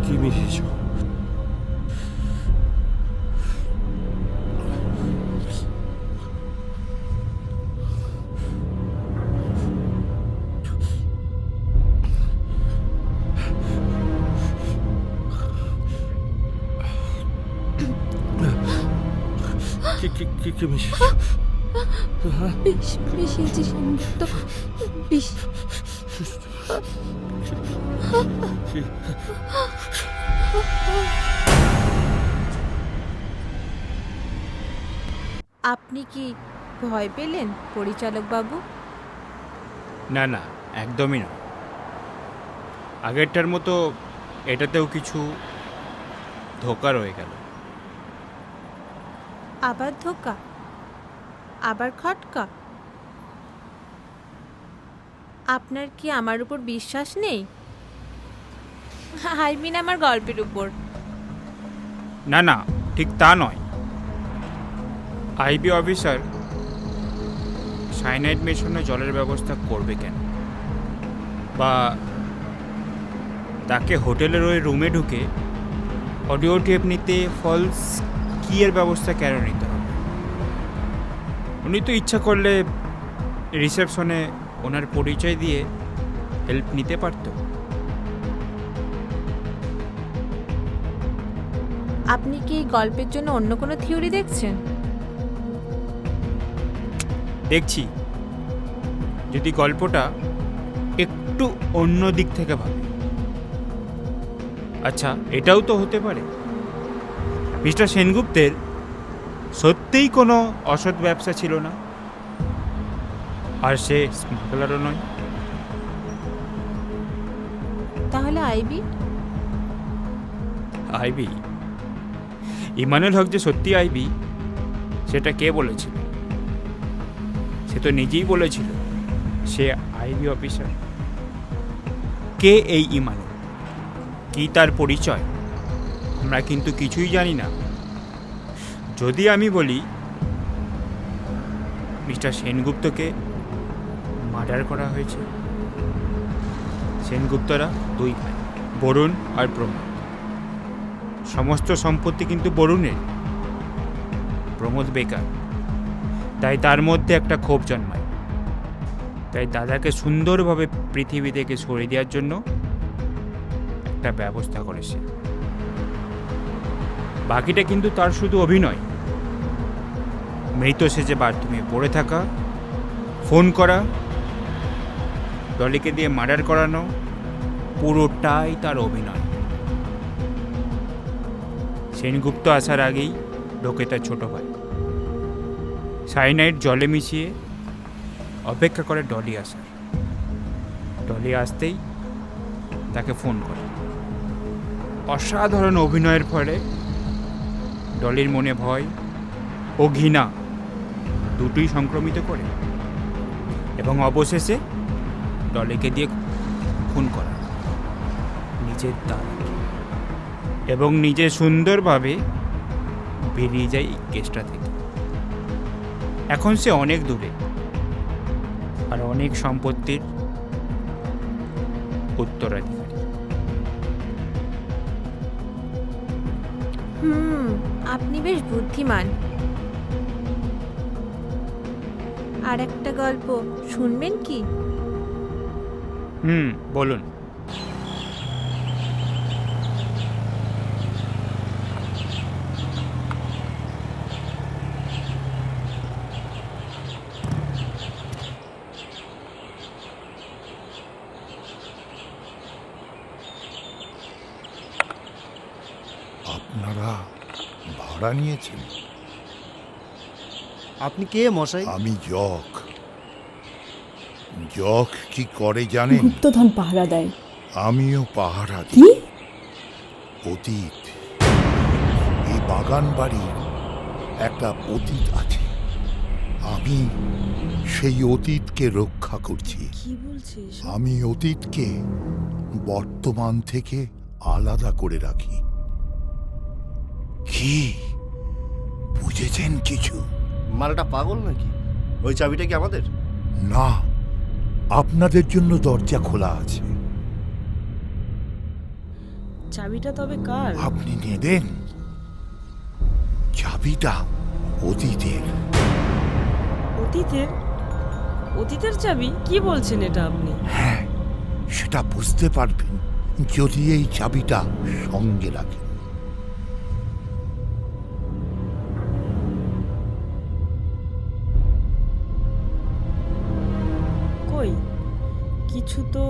কি মিশিয়েছ? কি মিশিয়েছ? বিষ মিশিয়েছি সেনগুপ্ত, বিষ। আপনি কি ভয় পেলেন পরিচালক বাবু? না না, একদমই না। আগেরটার মতো এটাতেও কিছু ধোঁকা রয়ে গেল। আবার ধোকা, আবার খটকা। আপনার কি আমার উপর বিশ্বাস নেই? আই মিন আমার গল্পের উপর। না না, ঠিক তা নয়। আইবি অফিসার সাইনাইড মেশানো জলের ব্যবস্থা করবে কেন? বা তাকে হোটেলের ওই রুমে ঢুকে অডিও টেপ নিতে ফলস কিয়ের ব্যবস্থা কেন নিতে হবে? উনি তো ইচ্ছা করলে রিসেপশনে ওনার পরিচয় দিয়ে হেল্প নিতে পারত। আপনি কি এই গল্পের জন্য অন্য কোনো থিওরি দেখছেন? দেখছি, যদি গল্পটা একটু অন্য দিক থেকে ভাবে। আচ্ছা, এটাও তো হতে পারে মিস্টার সেনগুপ্তের সত্যিই কোনো অসৎ ব্যবসা ছিল না, আর সে স্মাগলারও নয়। তাহলে আইবি? আইবি? ইমানুল হক যে সত্যি আইবি সেটা কে বলেছিল? সে তো নিজেই বলেছিল সে আইবি অফিসার। কে এই ইমানুল? কি তার পরিচয়? আমরা কিন্তু কিছুই জানি না। যদি আমি বলি মিস্টার সেনগুপ্তকে মার্ডার করা হয়েছে। সেনগুপ্তরা দুই ভাই, বরুণ আর প্রমোদ। সমস্ত সম্পত্তি কিন্তু বরুণের, প্রমোদ বেকার। তাই তার মধ্যে একটা ক্ষোভ জন্মায়। তাই দাদাকে সুন্দরভাবে পৃথিবী থেকে সরিয়ে দেওয়ার জন্য একটা ব্যবস্থা করেছে। বাকিটা কিন্তু তার শুধু অভিনয়। মৃত সেজে বাথরুমে পড়ে থাকা, ফোন করা, ডলিকে দিয়ে মার্ডার করানো, পুরোটাই তার অভিনয়। সেনগুপ্ত আসার আগেই ঢোকে তার ছোট ভাই। সাইনাইড জলে মিশিয়ে অপেক্ষা করে ডলি আসার। ডলি আসতেই তাকে ফোন করে। অসাধারণ অভিনয়ের ফলে ডলির মনে ভয় ও ঘৃণা দুটোই সংক্রমিত করে এবং অবশেষে ডলিকে দিয়ে খুন করা নিজের দাঁত এবং নিজে সুন্দরভাবে বেরিয়ে যায় এই কেসটা থেকে। এখন সে অনেক দূরে আর অনেক সম্পত্তির উত্তরাধিকারী। আপনি বেশ বুদ্ধিমান। আর একটা গল্প শুনবেন কি? বলুন। আপনারা ভাড়া নিয়েছেন? আপনি কে মশাই? আমি যক। যক কি করে জানেন? গুপ্তধন পাহারা দেয়। আমিও পাহারা কি? দিই। অতীত, এই বাগান বাড়ির একটা অতীত আছে। আমি সেই অতীতকে রক্ষা করছি। কি বলছিস? আমি অতীতকে বর্তমান থেকে আলাদা করে রাখি। কি বুঝেছেন কিছু? মালটা পাগল নাকি? ওই চাবিটা কি আমাদের? না, আপনাদের জন্য দরজা খোলা আছে। চাবিটা তবে কার? আপনি নেবেন? চাবিটা অতীতের। অতীতের? অতীতের চাবি? কি বলছেন এটা আপনি? হ্যাঁ, সেটা বুঝতে পারবেন যদি এই চাবিটা সঙ্গে রাখেন। কই কিছু তো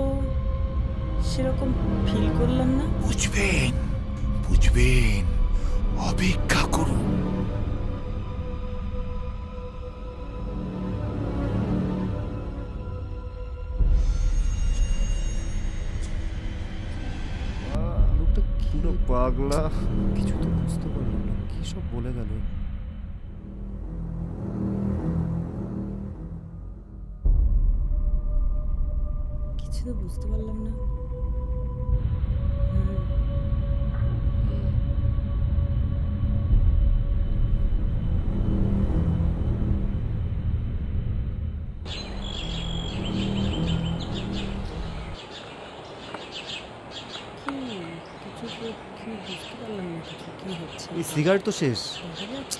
সেরকম ফিল করলাম না। বুঝবেন, বুঝবেন, অপেক্ষা করুন। লোকটা কি পাগলা, কিছু তো বুঝতে পারলাম না, কি সব বলে গেল। কিছু তো বুঝতে পারলাম না। এই সিগারেট তো শেষ,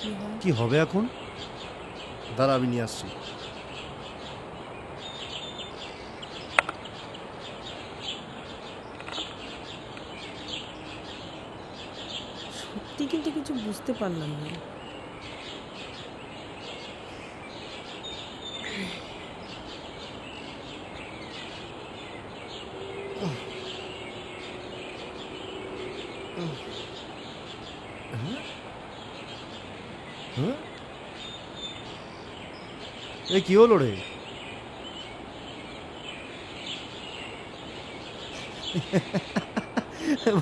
কি হয়? কি হবে এখন? দাঁড়া, আমি নিয়ে আসছি। সত্যি কিন্তু কিছু বুঝতে পারলাম না। হ্যাঁ, এই কি হলো রে?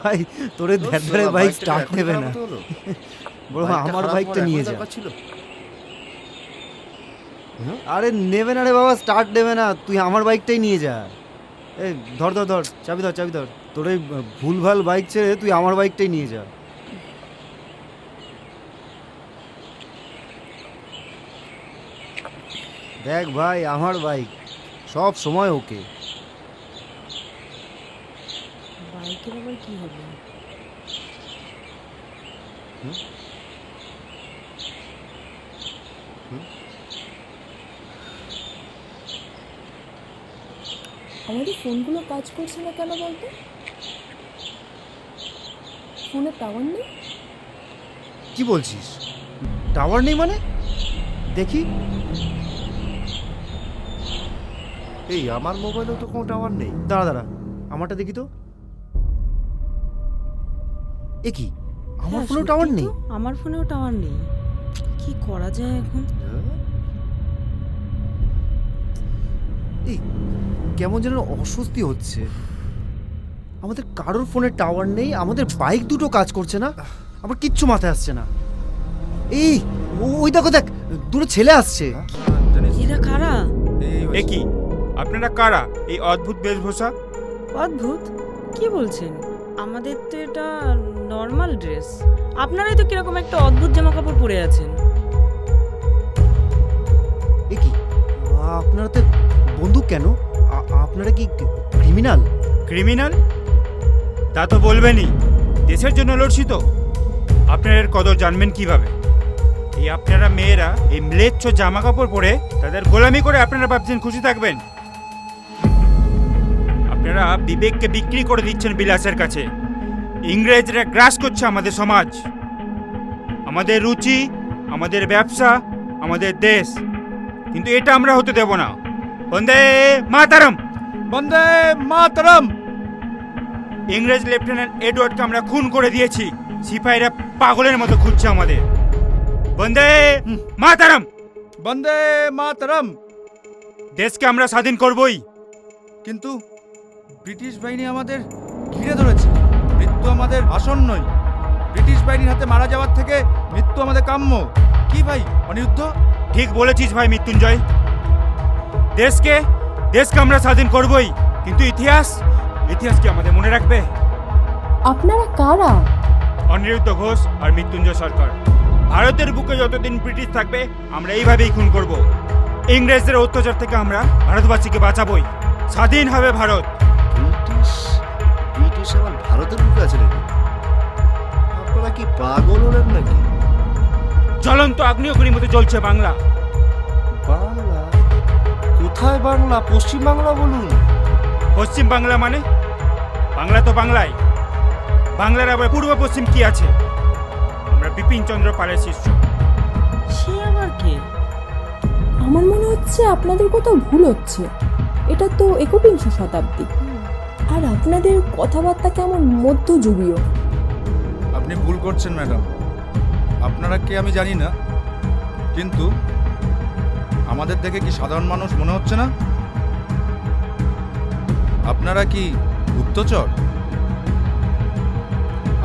ভাই তোরে ধ্যারে বাইক স্টার্ট নেবে না, বড় আমার বাইকটা নিয়ে যা। আরে নেবে না রে বাবা, স্টার্ট নেবে না, তুই আমার বাইকটাই নিয়ে যা। এই ধর ধর ধর, চাবি ধর, চাবি ধর। তোর এই ভুলভাল বাইক ছেড়ে তুই আমার বাইকটাই নিয়ে যা। দেখ ভাই, আমার বাইক সব সময় ওকে। বাইকের আবার কি হবে? আমাদের ফোনগুলো কাজ করছে না কেন বলতো? ফোনে টাওয়ার নেই? কি বলছিস? টাওয়ার নেই মানে? দেখি। এই আমার মোবাইলেও তো কোনো টাওয়ার নেই। দাঁড়া দাঁড়া, আমারটা দেখি তো। এ কি, আমার ফোনেও টাওয়ার নেই? আমার ফোনেও টাওয়ার নেই। কি করা যায় এখন? এই কেমন যেন অস্বস্তি হচ্ছে। আমাদের কারোর ফোনে টাওয়ার নেই, আমাদের বাইক দুটো কাজ করছে না, আমার কিচ্ছু মাথায় আসছে না। এই ওই দেখো, দেখ দুটো ছেলে আসছে। এরা কারা? এ কি, আপনারা কারা? এই অদ্ভুত বেশভূষা? অদ্ভুত, কি বলছেন? আমাদের তো এটা নর্মাল ড্রেস, আপনারাই তো কিরকম একটা অদ্ভুত জামা কাপড় পরে আছেন। এ কি, আপনারা তো বন্দুক কেন? আপনারা কি ক্রিমিনাল? ক্রিমিনাল? তা তো বলবেনই, দেশের জন্য লড়ছি তো। আপনারা এর কদর জানবেন কিভাবে? এই আপনারা মেয়েরা এই ম্লেচ্ছ জামা কাপড় পরে তাদের গোলামি করে আপনারা ভাবছেন খুশি থাকবেন? আপনারা বিবেককে বিক্রি করে দিচ্ছেন বিলাসের কাছে। ইংরেজরা গ্রাস করছে আমাদের সমাজ, আমাদের রুচি, আমাদের ব্যবসা, আমাদের দেশ। কিন্তু এটা আমরা হতে দেব না। বন্দে মাতারম, বন্দে মাতরম। ইংরেজ লেফটেন্যান্ট এডওয়ার্ডকে আমরা খুন করে দিয়েছি, সিপাহীরা পাগলের মতো খুঁজছে আমাদের। বন্দে মাতারম, বন্দে মাতরম। দেশকে আমরা স্বাধীন করবই। কিন্তু ব্রিটিশ বাহিনী আমাদের ঘিরে ধরেছে, মৃত্যু আমাদের আসন্নই। ব্রিটিশ বাহিনীর হাতে মারা যাওয়ার থেকে মৃত্যু আমাদের কাম্য। কি ভাই অনিরুদ্ধ? ঠিক বলেছিস ভাই মৃত্যুঞ্জয়, দেশকে দেশকে আমরা স্বাধীন করবই। কিন্তু ইতিহাস কি আমাদের মনে রাখবে? আপনারা কারা? অনিরুদ্ধ ঘোষ আর মৃত্যুঞ্জয় সরকার। ভারতের বুকে যতদিন ব্রিটিশ থাকবে আমরা এইভাবেই খুন করব। ইংরেজদের অত্যাচার থেকে আমরা ভারতবাসীকে বাঁচাবই। স্বাধীন হবে ভারত। ব্রিটিশ আবার ভারতের বুকে আছে নাকি? আপনারা কি পাগল হলেন নাকি? জ্বলন্ত আগ্নেয়গিরির মতো জ্বলছে বাংলা। বাংলা? কোথায় বাংলা? পশ্চিম বাংলা বলুন। পশ্চিম বাংলা মানে? বাংলা তো বাংলাই। বাংলার আবার পূর্ব পশ্চিম কি আছে? আমরা বিপিন চন্দ্র পালের শিষ্য। সে আবার কে? আমার মনে হচ্ছে আপনাদের কোথাও ভুল হচ্ছে। এটা তো একবিংশ শতাব্দী, আর আপনাদের কথাবার্তা কেমন মধ্যযুগীয়। আপনি ভুল করছেন ম্যাডাম। আপনারা কে আমি জানি না, কিন্তু আমাদের দেখে কি সাধারণ মানুষ মনে হচ্ছে না? আপনারা কি গুপ্তচর?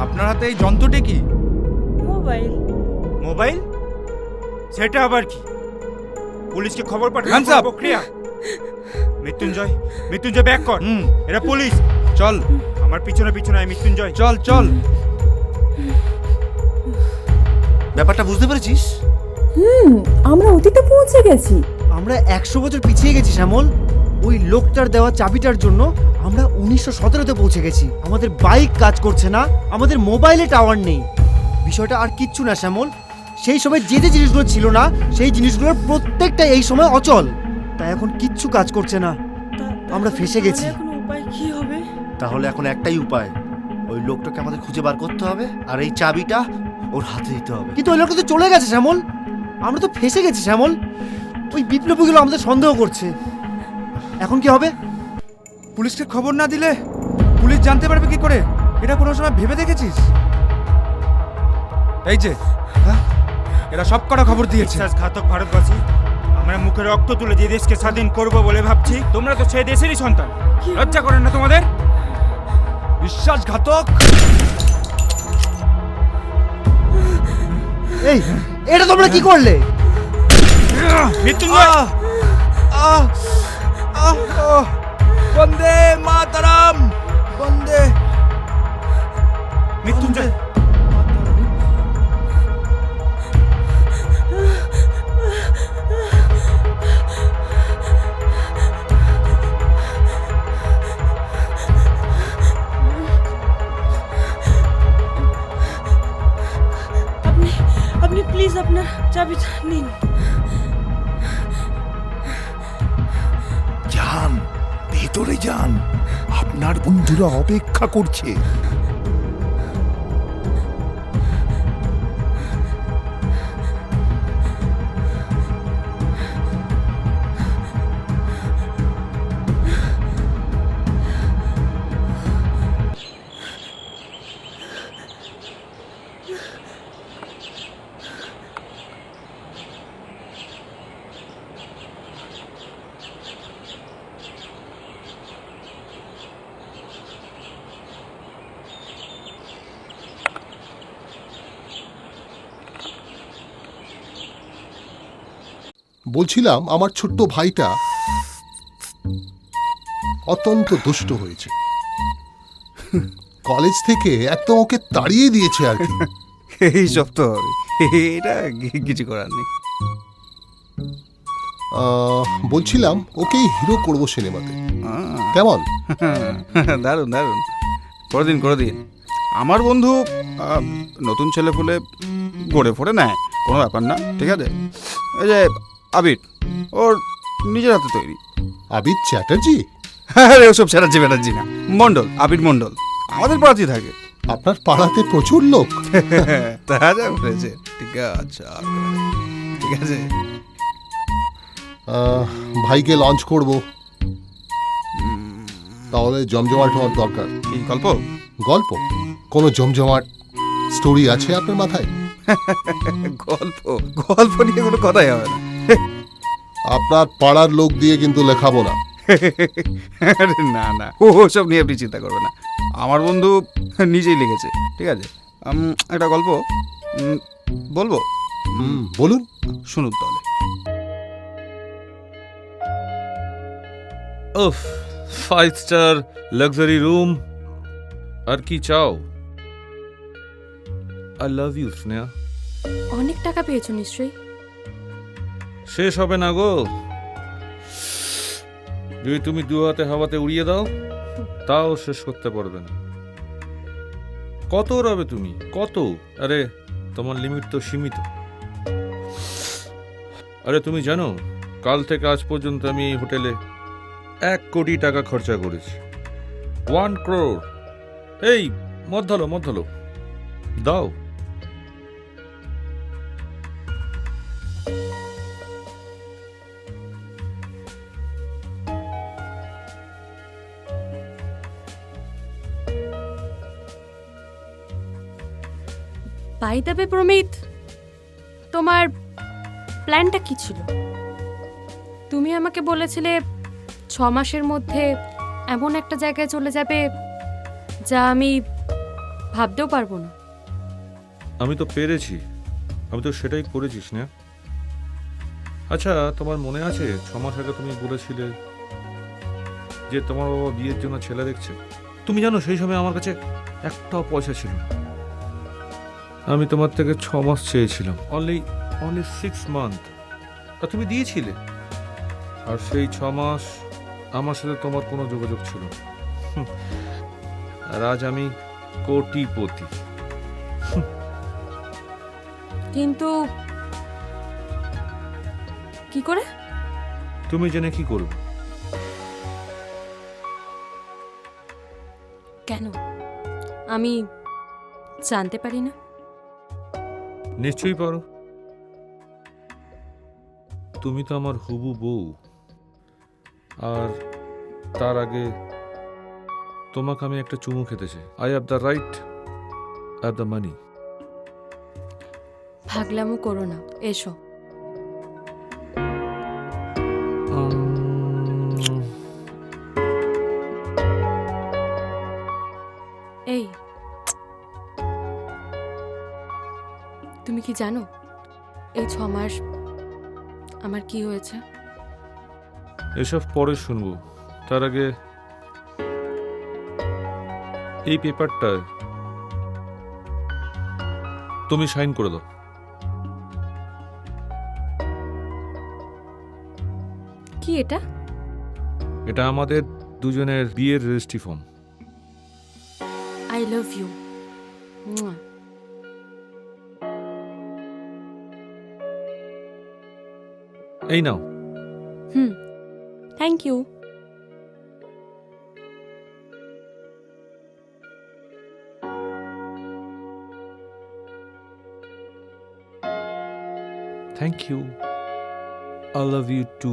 আপনার হাতে এই যন্ত্রটি কি? মোবাইল। মোবাইল? সেটা আবার কি? পুলিশকে খবর Hands পাঠানোর up! প্রক্রিয়া? মৃত্যুঞ্জয় ব্যাক কর। এরা পুলিশ। চল আমার পিছনে আয় মৃত্যুঞ্জয়। চল চল। ব্যাপারটা বুঝতে পেরেছিস? আমরা অতীতে পৌঁছে গেছি। আমরা 100 বছর পিছিয়ে গেছি শ্যামল। ওই লোকটার দেওয়া চাবিটার জন্য আমরা 1917-তে পৌঁছে গেছি। আমাদের বাইক কাজ করছে না, আমাদের মোবাইলে টাওয়ার নেই। বিষয়টা আর কিচ্ছু না শ্যামল, সেই সময় যে যে জিনিসগুলো ছিল না সেই জিনিসগুলোর প্রত্যেকটা এই সময় অচল। তাই এখন কিচ্ছু কাজ করছে না, আমরা ফেসে গেছি। এখন উপায় কি হবে? তাহলে এখন একটাই উপায়, ওই লোকটাকে আমাদের খুঁজে বার করতে হবে আর এই চাবিটা ওর হাতে দিতে হবে। কিন্তু ওই লোকটা তো চলে গেছে শ্যামল, আমরা তো ফেসে গেছি শ্যামল। ওই বিপ্লবীগুলো আমাদের সন্দেহ করছে। এখন কি হবে? পুলিশকে খবর না দিলে পুলিশ জানতে পারবে কি করে? এটা কোনো সময় ভেবে দেখেছিস? এই যে এরা সব কটা খবর দিয়েছে। বিশ্বাসঘাতক ভারতবাসী, আমরা মুখে রক্ত তুলে যে দেশকে স্বাধীন করব বলে ভাবছি, তোমরা তো সেই দেশেরই সন্তান। লজ্জা করেন না তোমাদের? বিশ্বাসঘাতক! এই, এটা তোমরা কি করলে? মৃত্যুঞ্জয়! বন্দে মাতরম! বন্দে মৃত্যুঞ্জয়! আপনি প্লিজ আপনার চাবিটা নিন। যান, ভেতরে যান, আপনার বন্ধুরা অপেক্ষা করছে। বলছিলাম আমার ছোট্ট ভাইটা অত্যন্ত দুষ্ট হয়েছে। কলেজ থেকে একদম ওকে তাড়িয়ে দিয়েছে আর কি। এইসব তো হবে, এটা কিছু করার নেই। বলছিলাম ওকেই হিরো করব সিনেমাতে, কেমন? দারুণ দারুণ, করে দিন করে দিন। আমার বন্ধু নতুন ছেলে ফুলে গড়ে ফোড়ে নেয়, কোনো ব্যাপার না, ঠিক আছে? এই যে আবির, ওর নিজের হাতে তৈরি। আবির চ্যাটার্জি? আরে ওসব চ্যাটার্জি ব্যাটার্জি না, মণ্ডল, আবির মণ্ডল, আমাদের পাড়াতেই থাকে। আপনার পাড়াতে প্রচুর লোক? তা যা বলেছে, ঠিক আছে ঠিক আছে। ভাইকে লঞ্চ করব, তাহলে জমজমাট হওয়ার দরকার। এই গল্প গল্প কোনো জমজমাট স্টোরি আছে আপনার মাথায়? গল্প গল্প নিয়ে কোনো কথাই হবে না। আপনার পাড়ার লোক দিয়ে কিন্তু লেখাবো না। আরে না না, ও সব নিয়ে আপনি চিন্তা করবেন না, আমার বন্ধু নিজেই লিখেছে, ঠিক আছে? একটা গল্প বলবো? বলুন, শুনুন তাহলে। উফ, 5 স্টার লাক্সারি রুম, আর কি চাও? I love you Sneha. অনেক টাকা পেয়েছো নিশ্চয়ই? শেষ হবে না গো, যদি তুমি দু হাতে হাওয়াতে উড়িয়ে দাও তাও শেষ করতে পারবে না। কত রবে তুমি, কত? আরে তোমার লিমিট তো সীমিত। আরে তুমি জানো, কাল থেকে আজ পর্যন্ত আমি এই হোটেলে 1 কোটি টাকা খরচা করেছি। 1 crore। এই মদ ধলো দাও। বাই দ্য ওয়ে প্রমিত, তোমার প্ল্যানটা কি ছিল? তুমি আমাকে বলেছিলে 6 মাসের মধ্যে এমন একটা জায়গায় চলে যাবে যা আমি ভাবতেও পারবো না। আমি তো পেরেছি, আমি তো সেটাই করেছিস না। আচ্ছা, তোমার মনে আছে 6 মাস আগে তুমি বলেছিলে যে তোমার বাবা বিয়ের জন্য ছেলে দেখছে? তুমি জানো সেই সময় আমার কাছে একটাও পয়সা ছিল না। আমি তোমার থেকে 6 মাস চেয়েছিলাম, অনলি 6 মান্থ, আর তুমি দিয়েছিলে। আর সেই 6 মাস আমার সাথে তোমার কোনো যোগাযোগ ছিল না। আর আজ আমি কোটিপতি। কিন্তু কি করে? তুমি জেনে কি করবে? কেন আমি জানতে পারি না? নিশ্চয়ই পারো, তুমি তো আমার হবু বউ। আর তার আগে তোমাকে আমি একটা চুমু খেতে চাই। I have the right, have the money. ভাগলামো করো না, এসো। এই, তুমি কি জানো এই 6 মাস আমার কি হয়েছে? এসব পরে শুনবো, তার আগে এই পেপারটায় তুমি সাইন করে দাও। কি এটা? এটা আমাদের দুজনের বিয়ের registry form. I love you. এই নাও। Thank you. Thank you, I love you too.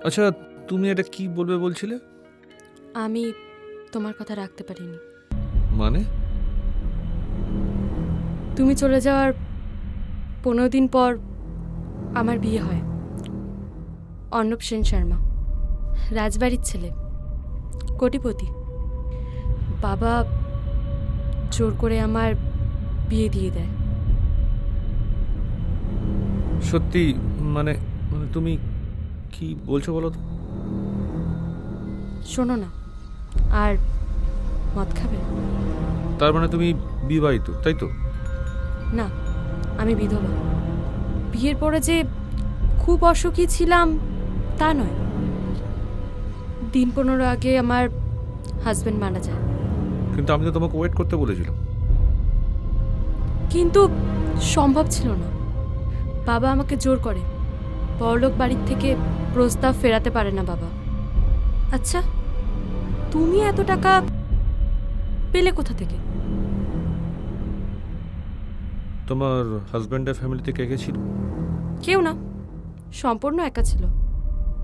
আচ্ছা, তুমি এটা কি বলবে বলছিলে? আমি তোমার কথা রাখতে পারিনি। মানে? তুমি চলে যাওয়ার 15 দিন পর আমার বিয়ে হয়। অর্ণব সেন শর্মা, রাজবাড়ির ছেলে, কোটিপতি। বাবা জোর করে আমার বিয়ে দিয়ে দেয়। সত্যি? মানে মানে তুমি কি বলছো বলো তো? শোনো না, আর মদ খাবে? তার মানে তুমি বিবাহিত, তাই তো? না, আমি বিধবা। বিয়ের পরে যে খুব অসুখী ছিলাম তা নয়। দিন 15 আগে আমার হাজবেন্ড মারা যায়। কিন্তু আমি তো তোমাকে ওয়েট করতে বলেছিলাম। কিন্তু সম্ভব ছিল না। বাবা আমাকে জোর করে। বড়লোক বাড়ির থেকে প্রস্তাব ফেরাতে পারে না বাবা। আচ্ছা, তুমি এত টাকা পেলে কোথা থেকে? তোমার হাজব্যান্ডের ফ্যামিলিতে কে কে ছিল? কেউ না, সম্পূর্ণ একা ছিল।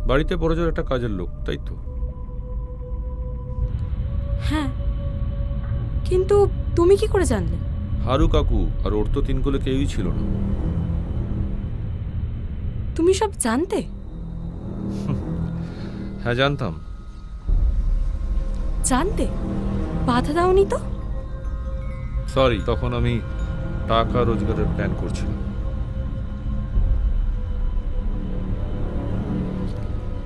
বাড়িতে বড়জোর একটা কাজের লোক, তাই তো? হ্যাঁ, কিন্তু তুমি কি করে জানলে? হারু কাকু আর ওর তো 3 কোলে কেউই ছিল না। তুমি সব জানতে? হ্যাঁ, জানতাম। জানতে বাধা দাওনি তো? সরি, তখন আমি টাকা রোজগারের প্ল্যান করছিলাম।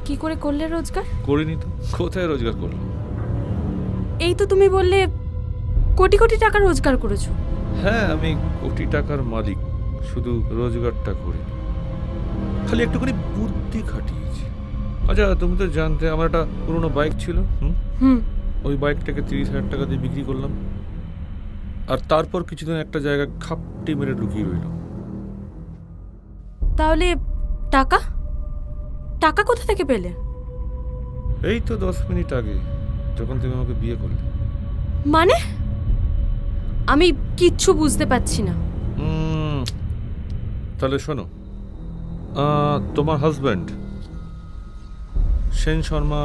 কি করে করলে রোজগার? করিনি তো, কোথায় রোজগার করলাম? এই তো তুমি বললে কোটি কোটি টাকা রোজগার করেছো। হ্যাঁ, আমি কোটি টাকার মালিক, শুধু রোজগারটা করি, খালি একটুখানি বুদ্ধি খাটিয়েছি। আচ্ছা, তুমি তো জানতে আমার একটা পুরোনো বাইক ছিল। ওই বাইকটাকে 30,000 টাকা দিয়ে বিক্রি করলাম, আর তারপর কিছুদিন একটা জায়গায় খাপটি মেরে ঢুকিয়ে রইল। তাহলে টাকা টাকা কোথা থেকে পেলে? এই তো 10 মিনিট আগে, যখন তুমি আমাকে বিয়ে করলে। মানে আমি কিচ্ছু বুঝতে পারছি না। তাহলে শোনো, তোমার হাজব্যান্ড সেন শর্মা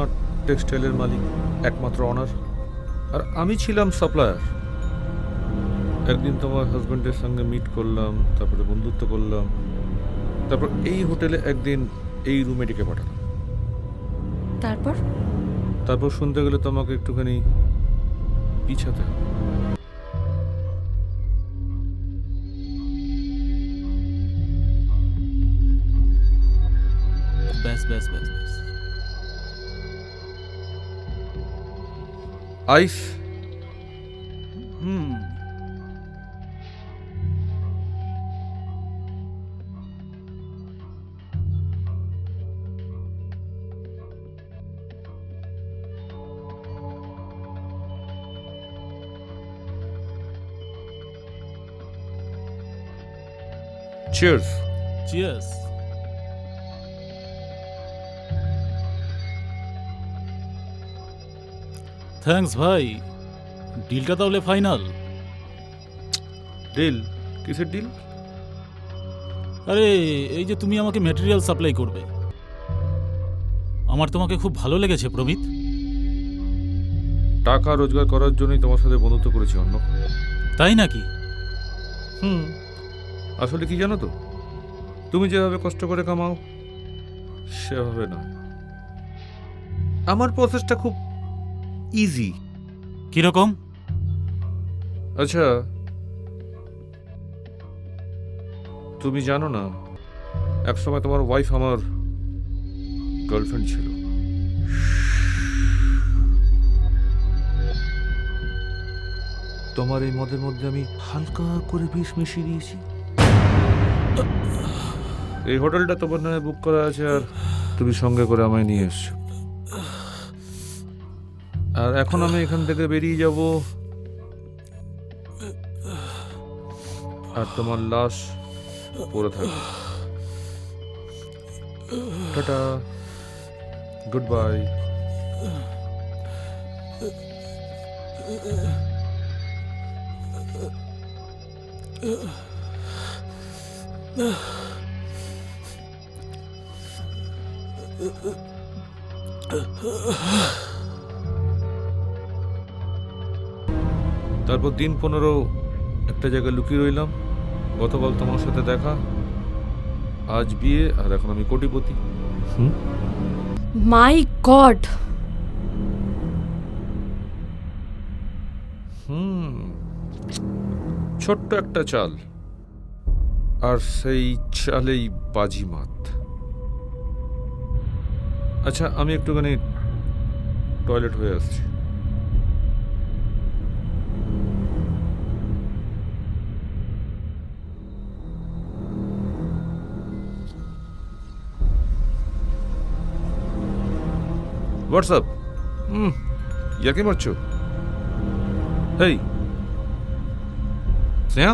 টেক্সটাইলের মালিক, একমাত্র অনার, আর আমি ছিলাম সাপ্লায়ার। একদিন তোমার হাজব্যান্ডের সঙ্গে মিট করলাম, তারপরে বন্ধুত্ব করলাম, তারপর এই হোটেলে একদিন এই রুমে ডেকে পাঠালাম। তারপর শুনতে গেলে তোমাকে একটুখানি পিছাতে হবে। ব্যাস ব্যাস ব্যাস ব্যাস। আইস। Cheers. Cheers. থ্যাঙ্কস ভাই। ডিলটা তাহলে ফাইনাল? ডিল? কিসের ডিল? আরে এই যে তুমি আমাকে ম্যাটেরিয়াল সাপ্লাই করবে, আমার তোমাকে খুব ভালো লেগেছে প্রমিত। টাকা রোজগার করার জন্যই তোমার সাথে বন্ধুত্ব করেছি অন্য। তাই নাকি? আসলে কি জানো তো, তুমি যেভাবে কষ্ট করে কামাও সেভাবে না। আমার প্রসেসটা খুব ইজি। কিরকম? আচ্ছা, তুমি জানো না, একসময় তোমার ওয়াইফ আমার গার্লফ্রেন্ড ছিল। তোমার এই মদের মধ্যে আমি হালকা করে বিষ মিশিয়ে দিয়েছি। এই হোটেলটা তোমার নামে বুক করা আছে, আর তুমি সঙ্গে করে আমায় নিয়ে এসছো। আর এখন আমি এখান থেকে বেরিয়ে যাব, আর তোমার লাশ পড়ে থাকবে। Tata, good bye. তারপর দিন 15 একটা জায়গায় লুকিয়ে রইলাম। গতকাল তোমার সাথে দেখা, আজ বিয়ে, আর এখন আমি কোটিপতি। মাই গড। ছোট্ট একটা চাল, আর সেই চালেই বাজিমাত। আচ্ছা, আমি একটুখানি টয়লেট হয়ে আসছি। হোয়াটসঅ্যাপ ইয়ার কি মারছো? এই স্নেহা,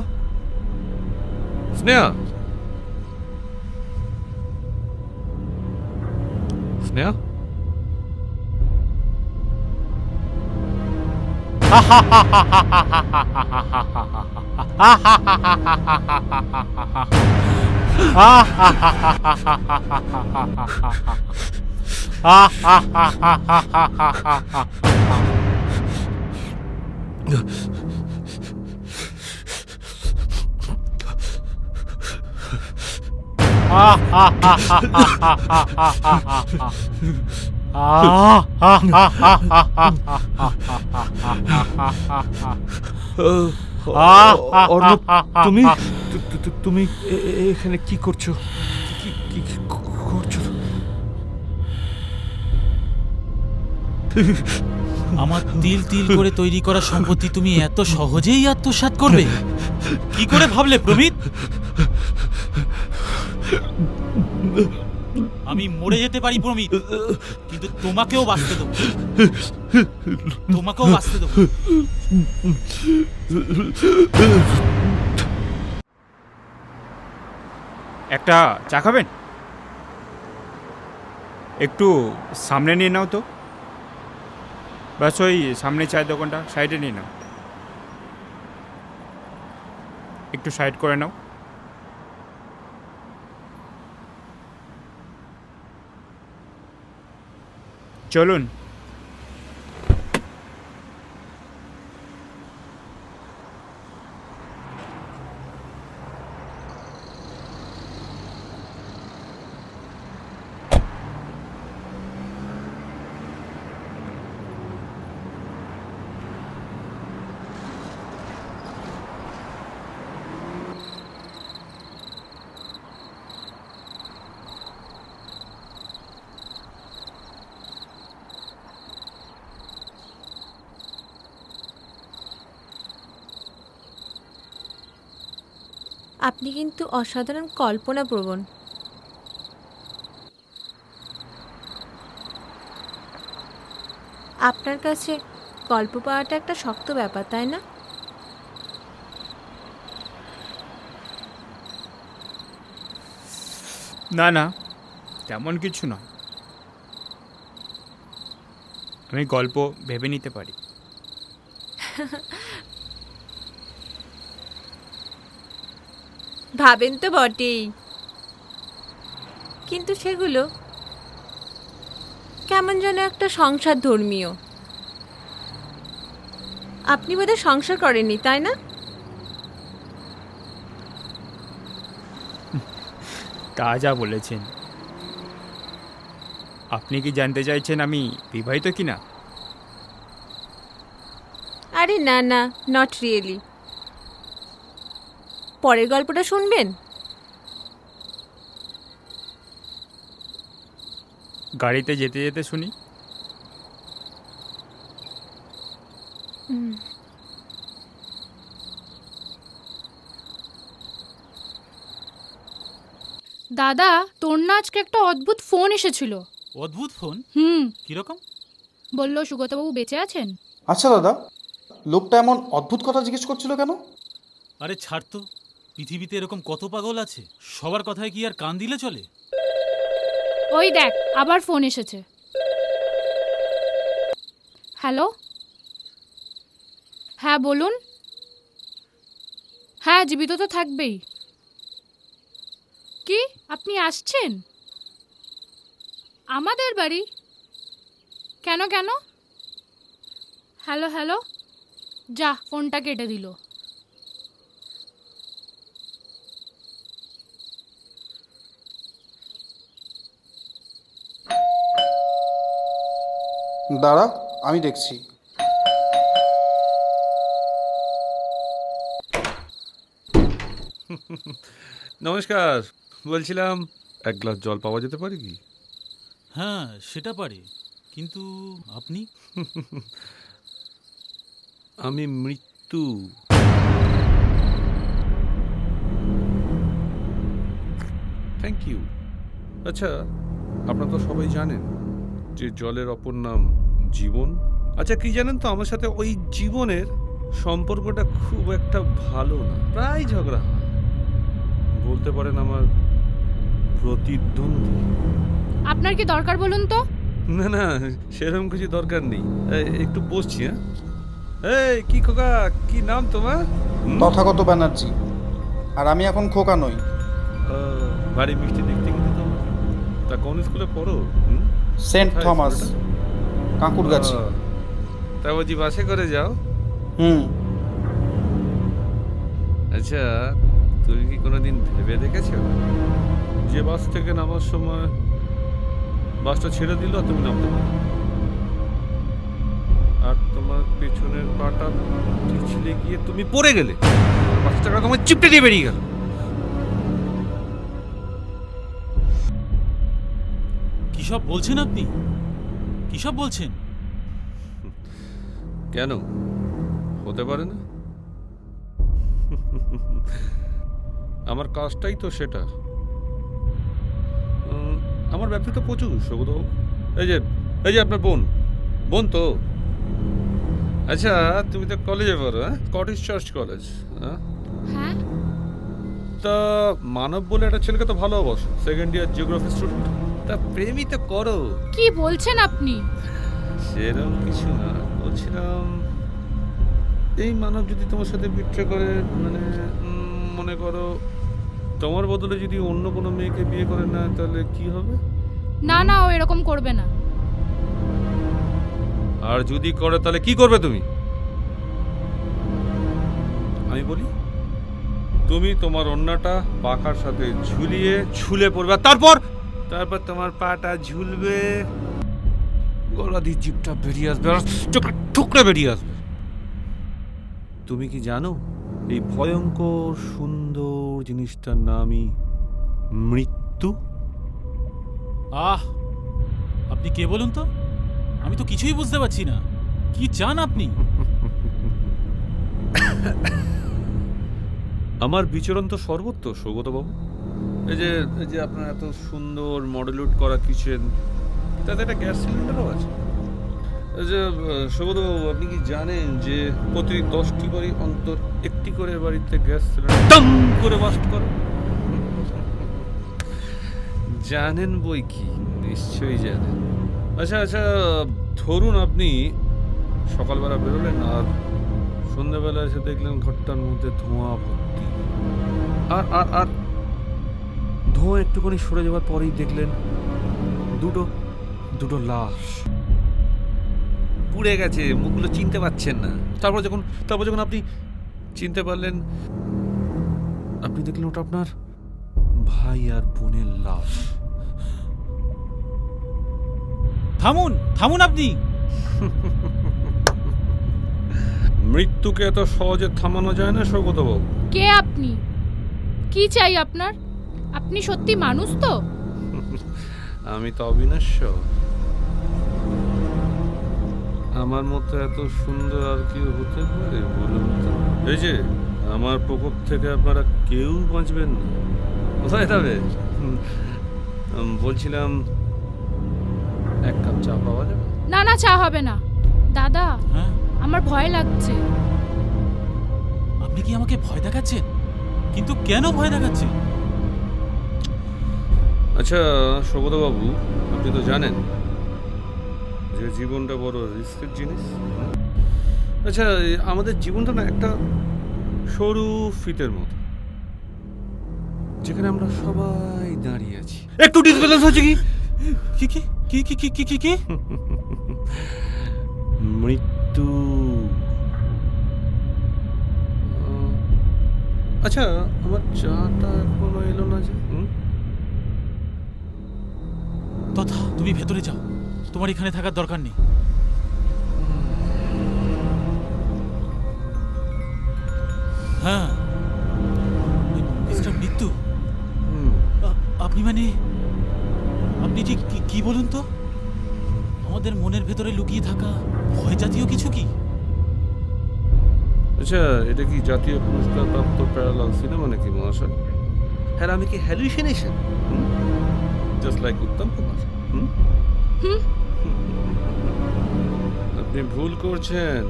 স্নেহা, স্নেহা, অর্ণব, তুমি তুমি এখানে কি করছো? কি করছো? আমার তিল তিল করে তৈরি করা সম্পত্তি তুমি এত সহজেই আত্মসাৎ করবে? কি করে ভাবলে প্রমিত? আমি মরে যেতে পারি প্রমিত, কিন্তু তোমাকেও বাঁচতে দেবো, তোমাকেও বাঁচতে দেবো। একটা চা খাবেন? একটু সামনে নিয়ে নাও তো, ব্যাস ওই সামনে চায়ের দোকানটা সাইডে নিয়ে নাও, একটু সাইড করে নাও। চলুন। আপনি কিন্তু অসাধারণ কল্পনাপ্রবণ। আপনার কাছে গল্প পাওয়াটা একটা শক্ত ব্যাপার, তাই না? না না, তেমন কিছু নয়, আমি গল্প ভেবে নিতে পারি। ভাবেন তো বটেই, কিন্তু সেগুলো কেমন যেন একটা সংসার ধর্মীয়। আপনি বোধহয় সংসার করেননি, তাই না? তা যা বলেছেন। আপনি কি জানতে চাইছেন আমি বিবাহিত কিনা? আরে না না, নট রিয়েলি। পরের গল্পটা শুনবেন? গাড়িতে যেতে যেতে শুনি। দাদা, তোর না আজকে একটা অদ্ভুত ফোন এসেছিল। অদ্ভুত ফোন? কিরকম? বললো সুগতবাবু বেঁচে আছেন। আচ্ছা দাদা, লোকটা এমন অদ্ভুত কথা জিজ্ঞেস করছিল কেন? আরে ছাড় তো, পৃথিবীতে এরকম কত পাগল আছে, সবার কথায় কি আর কান দিলে চলে? ওই দেখ, আবার ফোন এসেছে। হ্যালো, হ্যাঁ বলুন। হ্যাঁ, জীবিত তো থাকবেই। কি আপনি আসছেন আমাদের বাড়ি? কেন কেন? হ্যালো হ্যালো, যা ফোনটা কেটে দিল। দাঁড়া, আমি দেখছি। নমস্কার, বলছিলাম এক গ্লাস জল পাওয়া যেতে পারে কি? হ্যাঁ সেটা পারে, কিন্তু আপনি? আমি মৃত্যু। Thank you. আচ্ছা, আপনারা তো সবাই জানেন যে জলের অপর নাম জীবন। আচ্ছা কি জানেন তো, আমার সাথে ওই জীবনের সম্পর্কটা খুব একটা ভালো না, প্রায় ঝগড়া হয়, বলতে পারেন আমার প্রতিদ্বন্দ্বী। আপনার কি দরকার বলুন তো? না না, সেরকম কিছু দরকার নেই, একটু বসছি। হ্যাঁ, এই কি খোকা, কি নাম তোমার? তথাগত ব্যানার্জি। আর আমি এখন খোকা নই। বাড়ি মিষ্টি দেখতে কিন্তু তোমার। তা কোন স্কুলে পড়ো? Saint Thomas, Kankurgachi. তা বুঝি বাসে করে যাও? আচ্ছা, তুমি কি কোনোদিন ভেবে দেখেছো যে বাস থেকে নামার সময় বাসটা ছেড়ে দিল তুমি নামতে পারো, আর তোমার পেছনের পাটা পিছলে গিয়ে তুমি পড়ে গেলে, বাসটা তোমার চিপটে দিয়ে বেরিয়ে গেল? কি সব বলছেন আপনি? কি সব বলছেন? কেন হতে পারে না? আমার কাজটাই তো সেটা। আমার ব্যবসা তো প্রচুর সৌগতবাবু। এই যে আপনার বোন তো। আচ্ছা, তুমি তো কলেজে পড়ো? Scottish church college. হ্যাঁ। তা মানব বলে একটা ছেলেকে তো ভালোবাসো, সেকেন্ড ইয়ার জিওগ্রাফি স্টুডেন্ট। তা প্রেমই তো করো। কি বলছেন আপনি? সেরকম কিছু না, বলছিলাম এই মানব যদি তোমার সাথে বিট্রে করে, মানে মনে করো তোমার বদলে যদি অন্য কোনো মেয়েকে বিয়ে করে না, তাহলে কি হবে? না না, ও এরকম করবে না। আর যদি করে তাহলে কি করবে তুমি? আমি বলি, তুমি তোমার অন্যটা পাখার সাথে ঝুলিয়ে ঝুলে পড়বে, তারপর তোমার পাটা ঝুলবে, গলা দিয়ে জিভটা বেরিয়ে আসবে, আর টুকরা বেরিয়ে আসবে। তুমি কি জানো এই ভয়ঙ্কর সুন্দর জিনিসটার নামই মৃত্যু? আপনি কে বলুন তো? আমি তো কিছুই বুঝতে পারছি না। কি চান আপনি? আমার বিচরণ তো সর্বত্র সৌগতবাবু। এই যে আপনার এত সুন্দর মডেলুট করা কিচেন, তাতে একটা গ্যাস সিলিন্ডারও আছে। এই যে সৌগতবাবু, আপনি কি জানেন যে প্রতি 10টি বাড়ি অন্তর একটি করে বাড়িতে গ্যাস সিলিন্ডার টাম করে বাস্ট করে? জানেন বই কি, নিশ্চয়ই জানেন। আচ্ছা, ধরুন আপনি সকালবেলা বেরোলেন আর সন্ধ্যাবেলা এসে দেখলেন ঘরটার মধ্যে ধোঁয়া ভর্তি, আর ধোঁয়া একটুখানি সরে যাওয়ার পরেই দেখলেন দুটো লাশ পুড়ে গেছে, মুখগুলো চিনতে পারছেন না। তারপর যখন আপনি চিনতে পারলেন, আপনি দেখলেন ওটা আপনার ভাই আর বোনের লাশ। থামুন আপনি। মৃত্যুকে এত সহজে থামানো যায় না সৌগতবাবু। কে আপনি? কি চাই আপনার? আপনি সত্যি মানুষ তো? আমি তো অবিনশ্বর। আমার মতো এত সুন্দর আর কি হতে পারে বলুন তো? এই যে আমার প্রকোপ থেকে আপনারা কেউ বাঁচবেন না। কোথায় যাবে? বলছিলাম এক কাপ চা পাওয়া যাবে? না না, চা হবে না দাদা। আমার ভয় লাগছে। আপনি কি আমাকে ভয় দেখাচ্ছেন? কিন্তু কেন ভয় দেখাচ্ছেন? আচ্ছা সৌগতবাবু, আপনি তো জানেন যে জীবনটা বড় রিস্কের জিনিস। আচ্ছা, আমাদের জীবনটা না একটা সরু ফিতের মতো, যেখানে আমরা সবাই দাঁড়িয়ে আছি। একটু ডিসব্যালেন্স হচ্ছে কি মৃত্যু। আচ্ছা, আমার চাটা এখনো এলো না যে। তথা তুমি ভেতরে যাও, তোমার এখানে থাকার দরকার নেই। হ্যাঁ, মিস্টার মৃত্যু, আপনি আপনি ঠিক কি বলুন তো? আমাদের মনের ভেতরে লুকিয়ে থাকা ভয় জাতীয় কিছু কি? আচ্ছা, এটা কি জাতীয় পুরস্কার প্রাপ্ত প্যারালাল সিনেমা নাকি মহাশয়? হ্যাঁ, আমি কি hallucination? Just like Uttam Kumar. আপনি ভুল করছেন,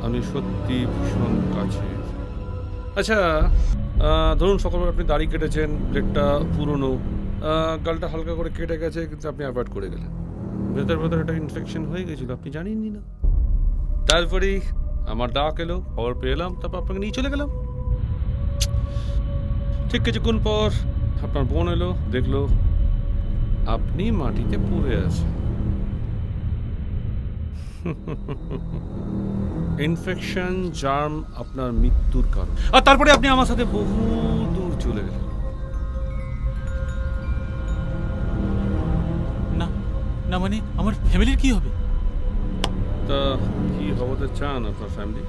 আমি সত্যি ভীষণ কাছে। আচ্ছা, ধরুন সকালবেলা আপনি দাড়ি কেটেছেন, ব্লেডটা পুরনো, গালটা হালকা করে কেটে গেছে, কিন্তু আপনি অ্যাভয়েড করে গেলেন। ভেতর ভেতর একটা ইনফেকশন হয়ে গেছিল, আপনি জানেনই না। তারপরেই আমার ডাক এলো, খবর পেলাম, তারপর আপনাকে নিয়ে চলে গেলাম। ঠিক কিছুক্ষণ পর আপনার বোন এলো, দেখলো আপনি মাটিতে পড়ে আছেন। ইনফেকশন, জার্ম আপনার মৃত্যুর কারণ। আর তারপরে আপনি আমার সাথে বহু দূর চলে গেলেন। না না, মানে আমার ফ্যামিলির কি হবে? তা কি হতে চান আপনার ফ্যামিলি?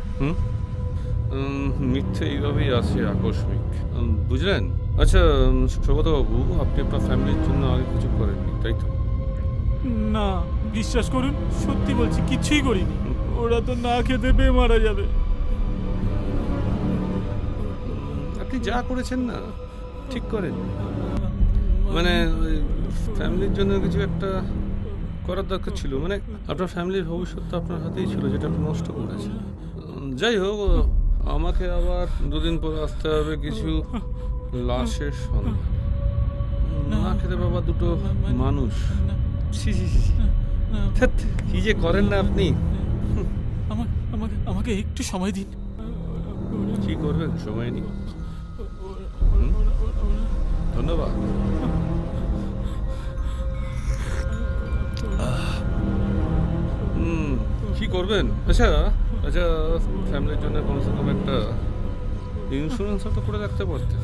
মিথ্যে এইভাবেই আসে আকস্মিক, বুঝলেন? আচ্ছা সৌগতবাবু, আপনি আপনার ফ্যামিলির জন্য আগে কিছু করেননি, তাই তো? না, বিশ্বাস করুন, সত্যি বলছি, কিছুই করিনি। ওরা তো না খেতে পেয়ে মারা যাবে। আপনি যা করেছেন না ঠিক করেন, মানে ফ্যামিলির জন্য কিছু একটা করার দরকার ছিল। মানে আপনার ফ্যামিলির ভবিষ্যৎ তো আপনার হাতেই ছিল, যেটা আপনি নষ্ট করেছেন। যাই হোক, আমাকে আবার দুদিন পর আসতে হবে কিছু লাশের সন্ধান। না খেতে বাবা দুটো মানুষ, কি যে করেন না আপনি। আমাকে একটু সময় দিন। কি করবেন সময় নিন? ধন্যবাদ। কি করবেন? আচ্ছা আচ্ছা, ফ্যামিলির জন্য কমসে কম একটা ইন্স্যুরেন্স তো করে রাখতে পারতেন,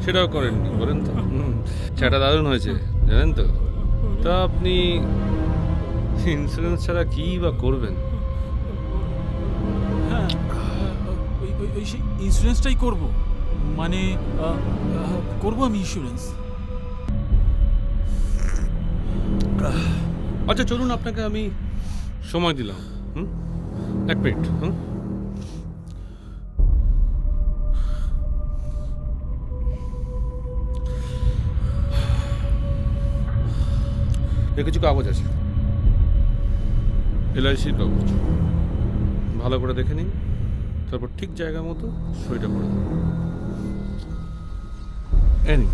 সেটাও করেননি, বলেন তো? সেটা দারুণ হয়েছে, জানেন তো? তা আপনি ইন্স্যুরেন্স ছাড়া কী বা করবেন? হ্যাঁ, ওই ইন্স্যুরেন্সটাই করব, মানে করব আমি ইন্স্যুরেন্স। আচ্ছা চলুন, আপনাকে আমি সময় দিলাম, এক মিনিট। কিছু কাগজ আছে, LICর কাগজ, ভালো করে দেখে নিন, তারপর ঠিক জায়গা মতো সইটা করে দেন। এনি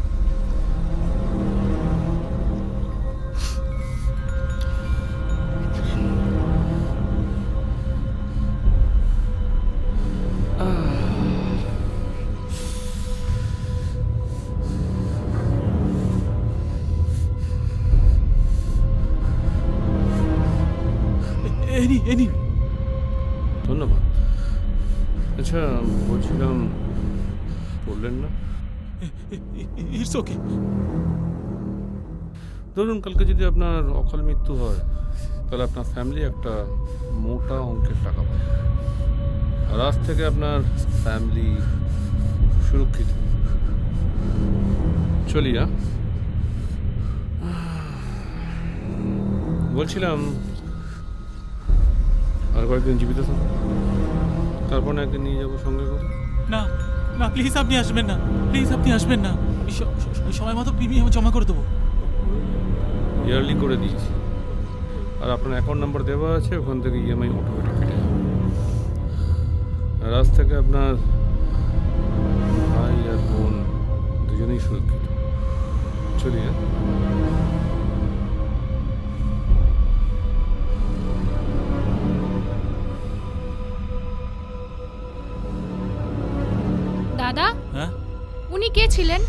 এনি ধন্যবাদ। আচ্ছা বলছিলাম, বললেন না? It's okay. ধরুন কালকে যদি আপনার অকাল মৃত্যু হয়, তাহলে আপনার ফ্যামিলি একটা মোটা অঙ্কের টাকা পাবে, আর আজ থেকে আপনার ফ্যামিলি সুরক্ষিত। চলি। বলছিলাম আর কয়েকদিন জীবিত থাকুন, তারপর একদিন নিয়ে যাবো সঙ্গে করে। না না, প্লিজ আপনি আসবেন না, প্লিজ আপনি আসবেন না। সময় মতো প্রিমিয়াম জমা করে দেবো। ইয়ারলি করে দিয়েছি, আর আপনার অ্যাকাউন্ট নাম্বার দেওয়া আছে, ওখান থেকে EMI অটোমেটিক কেটে যাবে। আর আজ থেকে আপনার ভাই আর বোন দুজনেই সুরক্ষিত। চলি। দাদা, হ্যাঁ, উনি কে ছিলেন?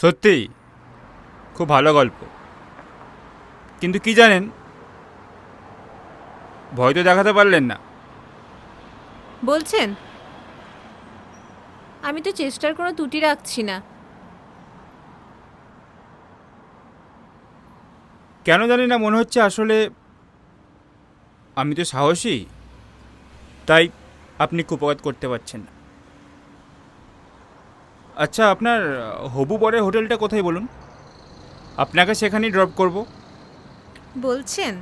সত্যি খুব ভালো গল্প, কিন্তু কি জানেন, ভয় তো দেখাতে পারলেন না। বলছেন? আমি তো চেষ্টার কোনো ত্রুটি রাখছি না। কেন জানি না মনে হচ্ছে আসলে আমি তো সাহসী, তাই আপনি কুপকাত করতে পারছেন না। আচ্ছা, আপনার হবু বরের হোটেলটা কোথায় বলুন, আপনাকে সেখানেই ড্রপ করব। বলছেন?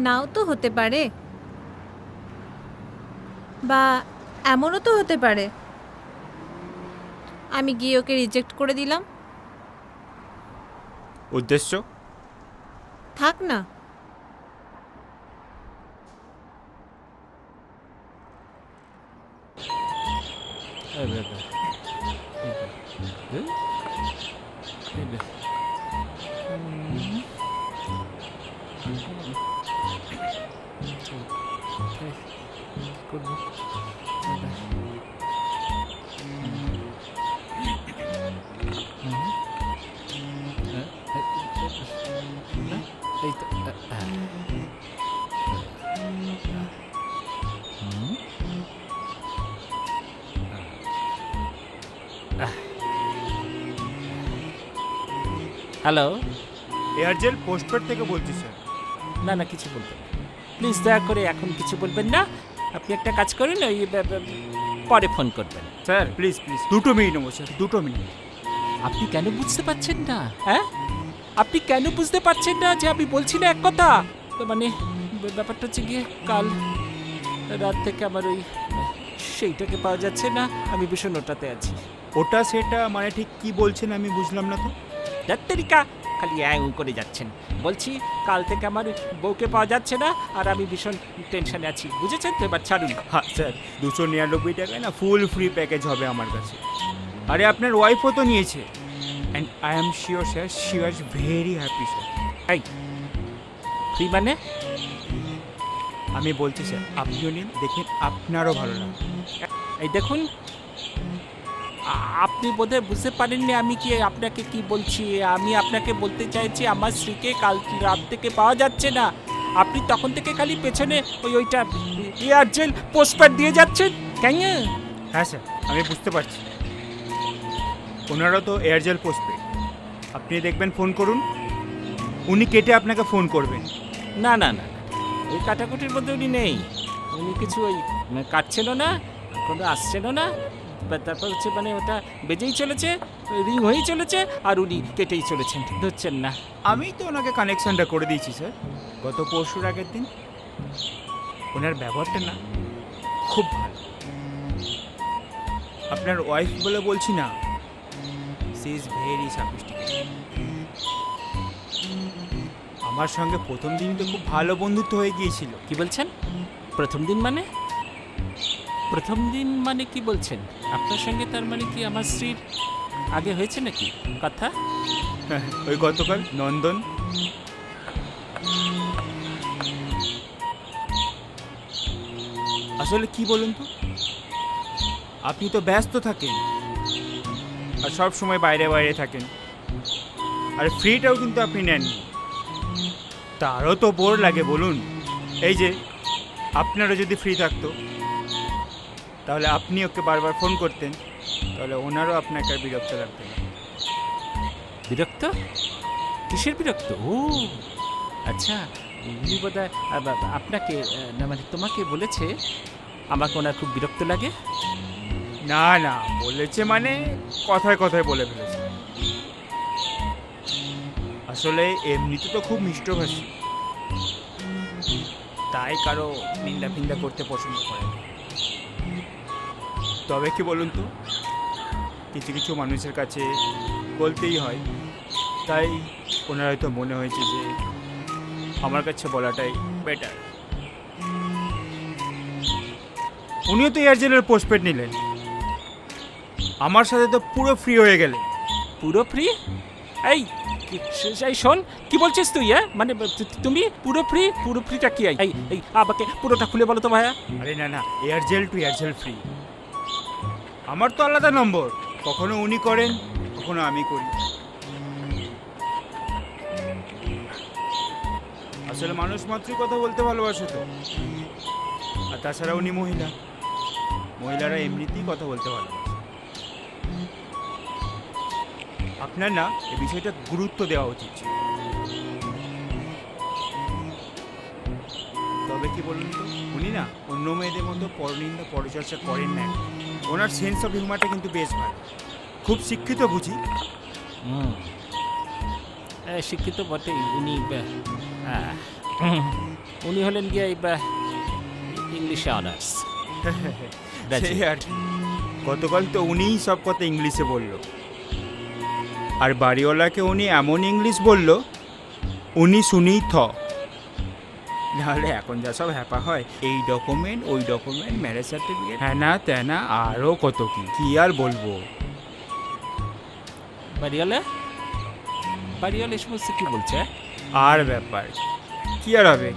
নাও তো হতে পারে, বা এমনও তো হতে পারে আমি গিয়ে ওকে রিজেক্ট করে দিলাম। উদ্দেশ্য? থাক না। হ্যালো, এয়ারজেল পোস্টপেড থেকে বলছি স্যার। না না, কিছু বলবেন প্লিজ, দয়া করে এখন কিছু বলবেন না। আপনি একটা কাজ করুন, ওই পরে ফোন করবেন। স্যার প্লিজ প্লিজ 2 মিনিট নেবো স্যার, 2 মিনিট। আপনি কেন বুঝতে পারছেন না? হ্যাঁ, আপনি কেন বুঝতে পারছেন না যে আমি বলছি না এক কথা? তো মানে ব্যাপারটা হচ্ছে গিয়ে কাল রাত থেকে আমার ওই সেইটাকে পাওয়া যাচ্ছে না, আমি ভীষণ ওটাতে আছি। ওটা সেটা মানে ঠিক কি বলছেন আমি বুঝলাম না তো। ডাক্তারিকা খালি করে যাচ্ছেন। বলছি কাল থেকে আমার বউকে পাওয়া যাচ্ছে না আর আমি ভীষণ টেনশনে আছি, বুঝেছেন তো? এবার ছাড়ুন। হ্যাঁ স্যার, 299 টাকায় না ফুল ফ্রি প্যাকেজ হবে আমার কাছে। আরে আপনার ওয়াইফও তো নিয়েছে, and I am sure sir she was very happy sir. এই ফ্রি মানে? আমি বলছি স্যার আপনিও নিন, দেখেন আপনারও ভালো লাগবে। এই দেখুন, আপনি বোধহয় বুঝতে পারেননি আমি কি আপনাকে কি বলছি। আমি আপনাকে বলতে চাইছি আমার স্ত্রীকে কাল রাত থেকে পাওয়া যাচ্ছে না। আপনি তখন থেকে খালি পেছনে ওইটা এয়ারজেল পোস্টপ্যাড দিয়ে যাচ্ছেন কেন? হ্যাঁ স্যার, আমি বুঝতে পারছি, ওনারও তো এয়ারজেল পোস্টপেড। আপনি দেখবেন ফোন করুন, উনি কেটে আপনাকে ফোন করবেন। না না না, ওই কাটাকুটির মধ্যে উনি নেই। উনি কিছু ওই কাটছেনও না, কোনো আসছেনও না। তারপর হচ্ছে মানে ওটা বেজেই চলেছে, রিং হয়েই চলেছে, আর উনি কেটেই চলেছেন, ধরছেন না। আমি তো ওনাকে কানেকশনটা করে দিয়েছি স্যার গত পরশুর আগের দিন। ওনার ব্যবহারটা না খুব ভালো। আপনার ওয়াইফ বলে বলছি না, সি ইজ ভেরি সাফিস্টিকেটেড। আমার সঙ্গে প্রথম দিনই তো খুব ভালো বন্ধুত্ব হয়ে গিয়েছিল। কি বলছেন? প্রথম দিন মানে? প্রথম দিন মানে কি বলছেন? আপনার সঙ্গে তার মানে কি আমার স্ত্রীর আগে হয়েছে নাকি কথা? ওই গতকাল নন্দন। আসলে কি বলুন তো, আপনি তো ব্যস্ত থাকেন আর সব সময় বাইরে বাইরে থাকেন, আর ফ্রিটাও কিন্তু আপনি নেননি। তারও তো বোর লাগে বলুন। এই যে আপনারও যদি ফ্রি থাকতো তাহলে আপনি ওকে বারবার ফোন করতেন, তাহলে ওনারও আপনাকে আর বিরক্ত লাগতো না। বিরক্ত? কিসের বিরক্ত? ও আচ্ছা, উনি বোধহয় আপনাকে না মানে তোমাকে বলেছে আমাকে ওনার খুব বিরক্ত লাগে। না না, বলেছে মানে কথায় কথায় বলে ফেলেছে। আসলে এমনিতে তো খুব মিষ্টভাষী, তাই কারো নিন্দা ফিন্দা করতে পছন্দ করে না। তবে কি বলুন তো, কিছু কিছু মানুষের কাছে বলতেই হয়, তাই ওনার হয়তো মনে হয়েছে যে আমার কাছে বলাটাই বেটার। উনিও তো এয়ারজেলের পোস্টপেড নিলেন, আমার সাথে তো পুরো ফ্রি হয়ে গেলেন। পুরো ফ্রি? এই শোন, কি বলছিস তুই? মানে তুমি পুরো ফ্রি? পুরো ফ্রিটা কি? এই আমাকে পুরোটা খুলে বলো তো ভাইয়া। আরে না না, এয়ারজেল টু এয়ারজেল ফ্রি। আমার তো আলাদা নম্বর, কখনো উনি করেন কখনো আমি করি। আসলে মানুষ মাত্রই কথা বলতে ভালোবাসে তো, আর তাছাড়া উনি মহিলা, মহিলারা এমনিতেই কথা বলতে ভালোবাসে। আপনার না এই বিষয়টা গুরুত্ব দেওয়া উচিত ছিল। তবে কি বলুন তো, উনি না অন্য মেয়েদের মতো পরনিন্দা পরচর্চা করেন না। ওনার সেন্স অফ হিউমারটা কিন্তু বেশ ভালো, খুব শিক্ষিত বুঝি। শিক্ষিত বটেই। উনি হলেন গিয়ে ইংলিশে অনার্স। গতকাল তো উনিই সব কথা ইংলিশে বলল, আর বাড়িওয়ালাকে উনি এমন ইংলিশ বলল উনি শুনেই নাহলে এখন যা সব হ্যাপা হয়, এই ডকুমেন্ট ওই ডকুমেন্ট, ম্যারেজ সার্টিফিকেট, হ্যাঁ না তেনা আরও কত কি আর বলবো। বাড়িওয়ালা বাড়িওয়ালা এই সমস্ত কি বলছে? আর ব্যাপার কি আর হবে,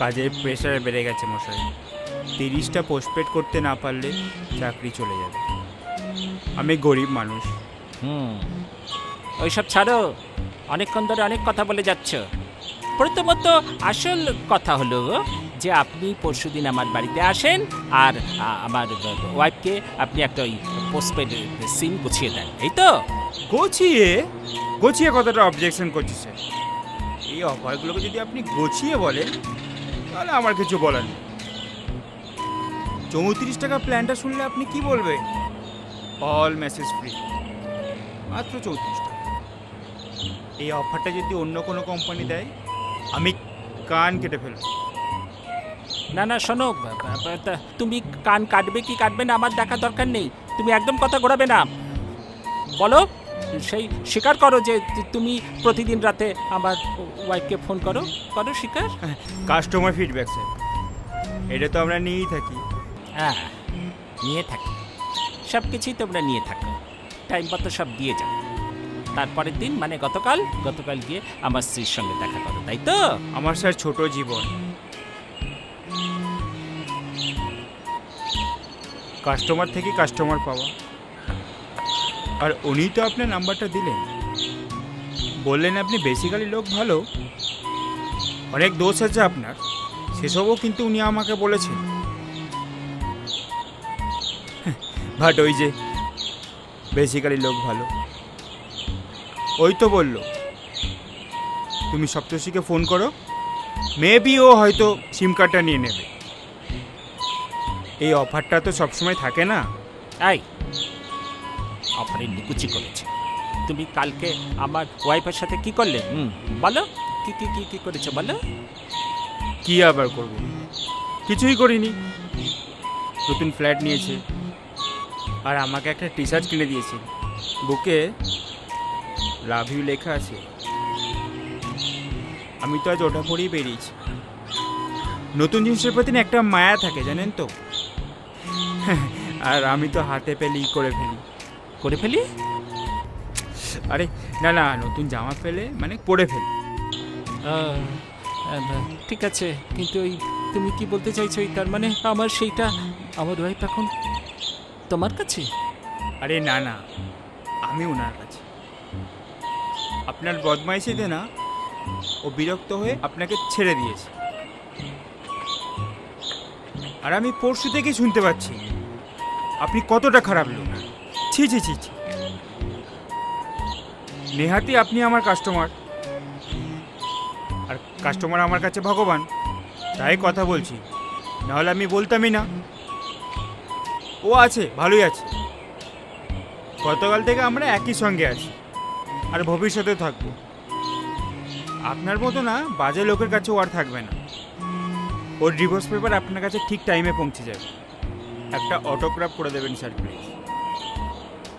কাজের প্রেশার বেড়ে গেছে মশাই। 30টা পোস্টপেড করতে না পারলে চাকরি চলে যাবে। আমি গরিব মানুষ। ওইসব ছাড়ো, অনেকক্ষণ ধরে অনেক কথা বলে যাচ্ছ। প্রথমত আসল কথা হলো যে আপনি পরশুদিন আমার বাড়িতে আসেন আর আমার ওয়াইফকে আপনি একটা ওই পোস্টপেড সিম গুছিয়ে দেন, এই তো? গোছিয়ে কতটা অবজেকশন করছি স্যার। এই অফারগুলোকে যদি আপনি গোছিয়ে বলেন তাহলে আমার কিছু বলার নেই। 34 টাকা প্ল্যানটা শুনলে আপনি কি বলবেন? অল মেসেজ ফ্রি, মাত্র 34 টাকা। এই অফারটা যদি অন্য কোনো কোম্পানি দেয় আমি কান কেটে ফেলব। না না শোনো, তুমি কান কাটবে কি কাটবে না আমার দেখা দরকার নেই। তুমি একদম কথা ঘোরাবে না। বলো, সেই স্বীকার করো যে তুমি প্রতিদিন রাতে আমার ওয়াইফকে ফোন করো স্বীকার। কাস্টমার ফিডব্যাক স্যার, এটা তো আমরা নিয়েই থাকি। হ্যাঁ, নিয়ে থাকি, সব কিছুই তোমরা নিয়ে থাকো, টাইম মতো সব দিয়ে যাও। তারপরের দিন মানে গতকাল গিয়ে আমার স্ত্রীর সঙ্গে দেখা করো, তাই তো? আমার স্যার ছোট জীবন, কাস্টমার থেকে কাস্টমার পাওয়া। আর উনি তো আপনার নাম্বারটা দিলেন, বললেন আপনি বেসিক্যালি লোক ভালো, অনেক দোষ আছে আপনার, সেসবও কিন্তু উনি আমাকে বলেছেন। বাট ওই যে বেসিক্যালি লোক ভালো, ওই তো বললো তুমি সপ্তর্ষিকে ফোন করো, মেবি ও হয়তো সিম কার্ডটা নিয়ে নেবে। এই অফারটা তো সবসময় থাকে না। এই অফারে নিকুচি করেছে। তুমি কালকে আমার ওয়াইফের সাথে কি করলে বলো? কি কি কি কি করেছো বলো? কি আবার করব? কিছুই করিনি। নতুন ফ্ল্যাট নিয়েছে আর আমাকে একটা টি শার্ট কিনে দিয়েছে, বুকে লাভ ইউ লেখা আছে। আমি তো আজ ওটা পরেই বেরিয়েছি। নতুন জিনিসের প্রতি না একটা মায়া থাকে, জানেন তো। আর আমি তো হাতে পেলেই করে ফেলি। আরে না না, নতুন জামা পেলে মানে পরে ফেলি। ঠিক আছে, কিন্তু ওই তুমি কি বলতে চাইছো? তার মানে আমার সেইটা, আমার ওয়াইফ এখন তোমার কাছে? আরে না না, আমি ওনার কাছে। আপনার বদমাইশিতে না ও বিরক্ত হয়ে আপনাকে ছেড়ে দিয়েছে। আর আমি পরশু থেকে শুনতে পাচ্ছি আপনি কতটা খারাপ লোক। ছি ছি ছি ছি। নেহাতি আপনি আমার কাস্টমার, আর কাস্টমার আমার কাছে ভগবান, তাই কথা বলছি, নাহলে আমি বলতামই না। ও আছে, ভালোই আছে। গতকাল থেকে আমরা একই সঙ্গে আছি আর ভবিষ্যতেও থাকবো। আপনার মতো না বাজে লোকের কাছে ও আর থাকবে না। ওর ডিভোর্স পেপার আপনার কাছে ঠিক টাইমে পৌঁছে যাবে। একটা অটোগ্রাফ করে দেবেন স্যার প্লিজ।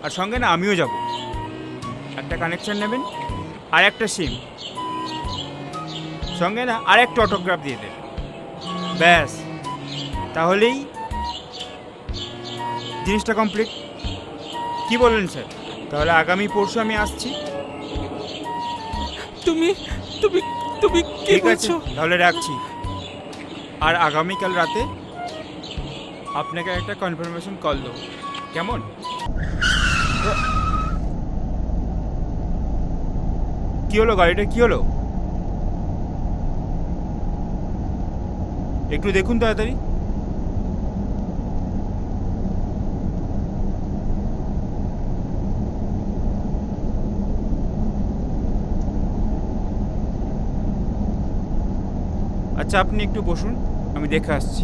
আর সঙ্গে না আমিও যাব। একটা কানেকশন নেবেন আর একটা সিম, সঙ্গে না আর একটা অটোগ্রাফ দিয়ে দেবেন। ব্যাস, তাহলেই জিনিসটা কমপ্লিট। কি বলেন স্যার? তাহলে আগামী পরশু আমি আসছি। তুমি তুমি তুমি কি ঠিক আছে, বলছো? তাহলে রাখছি। আর আগামীকাল রাতে আপনাকে একটা কনফার্মেশন কল দেবো, কেমন? কি হলো, গাড়িটা কি হলো? একটু দেখুন তাড়াতাড়ি। আচ্ছা, আপনি একটু বসুন, আমি দেখে আসছি।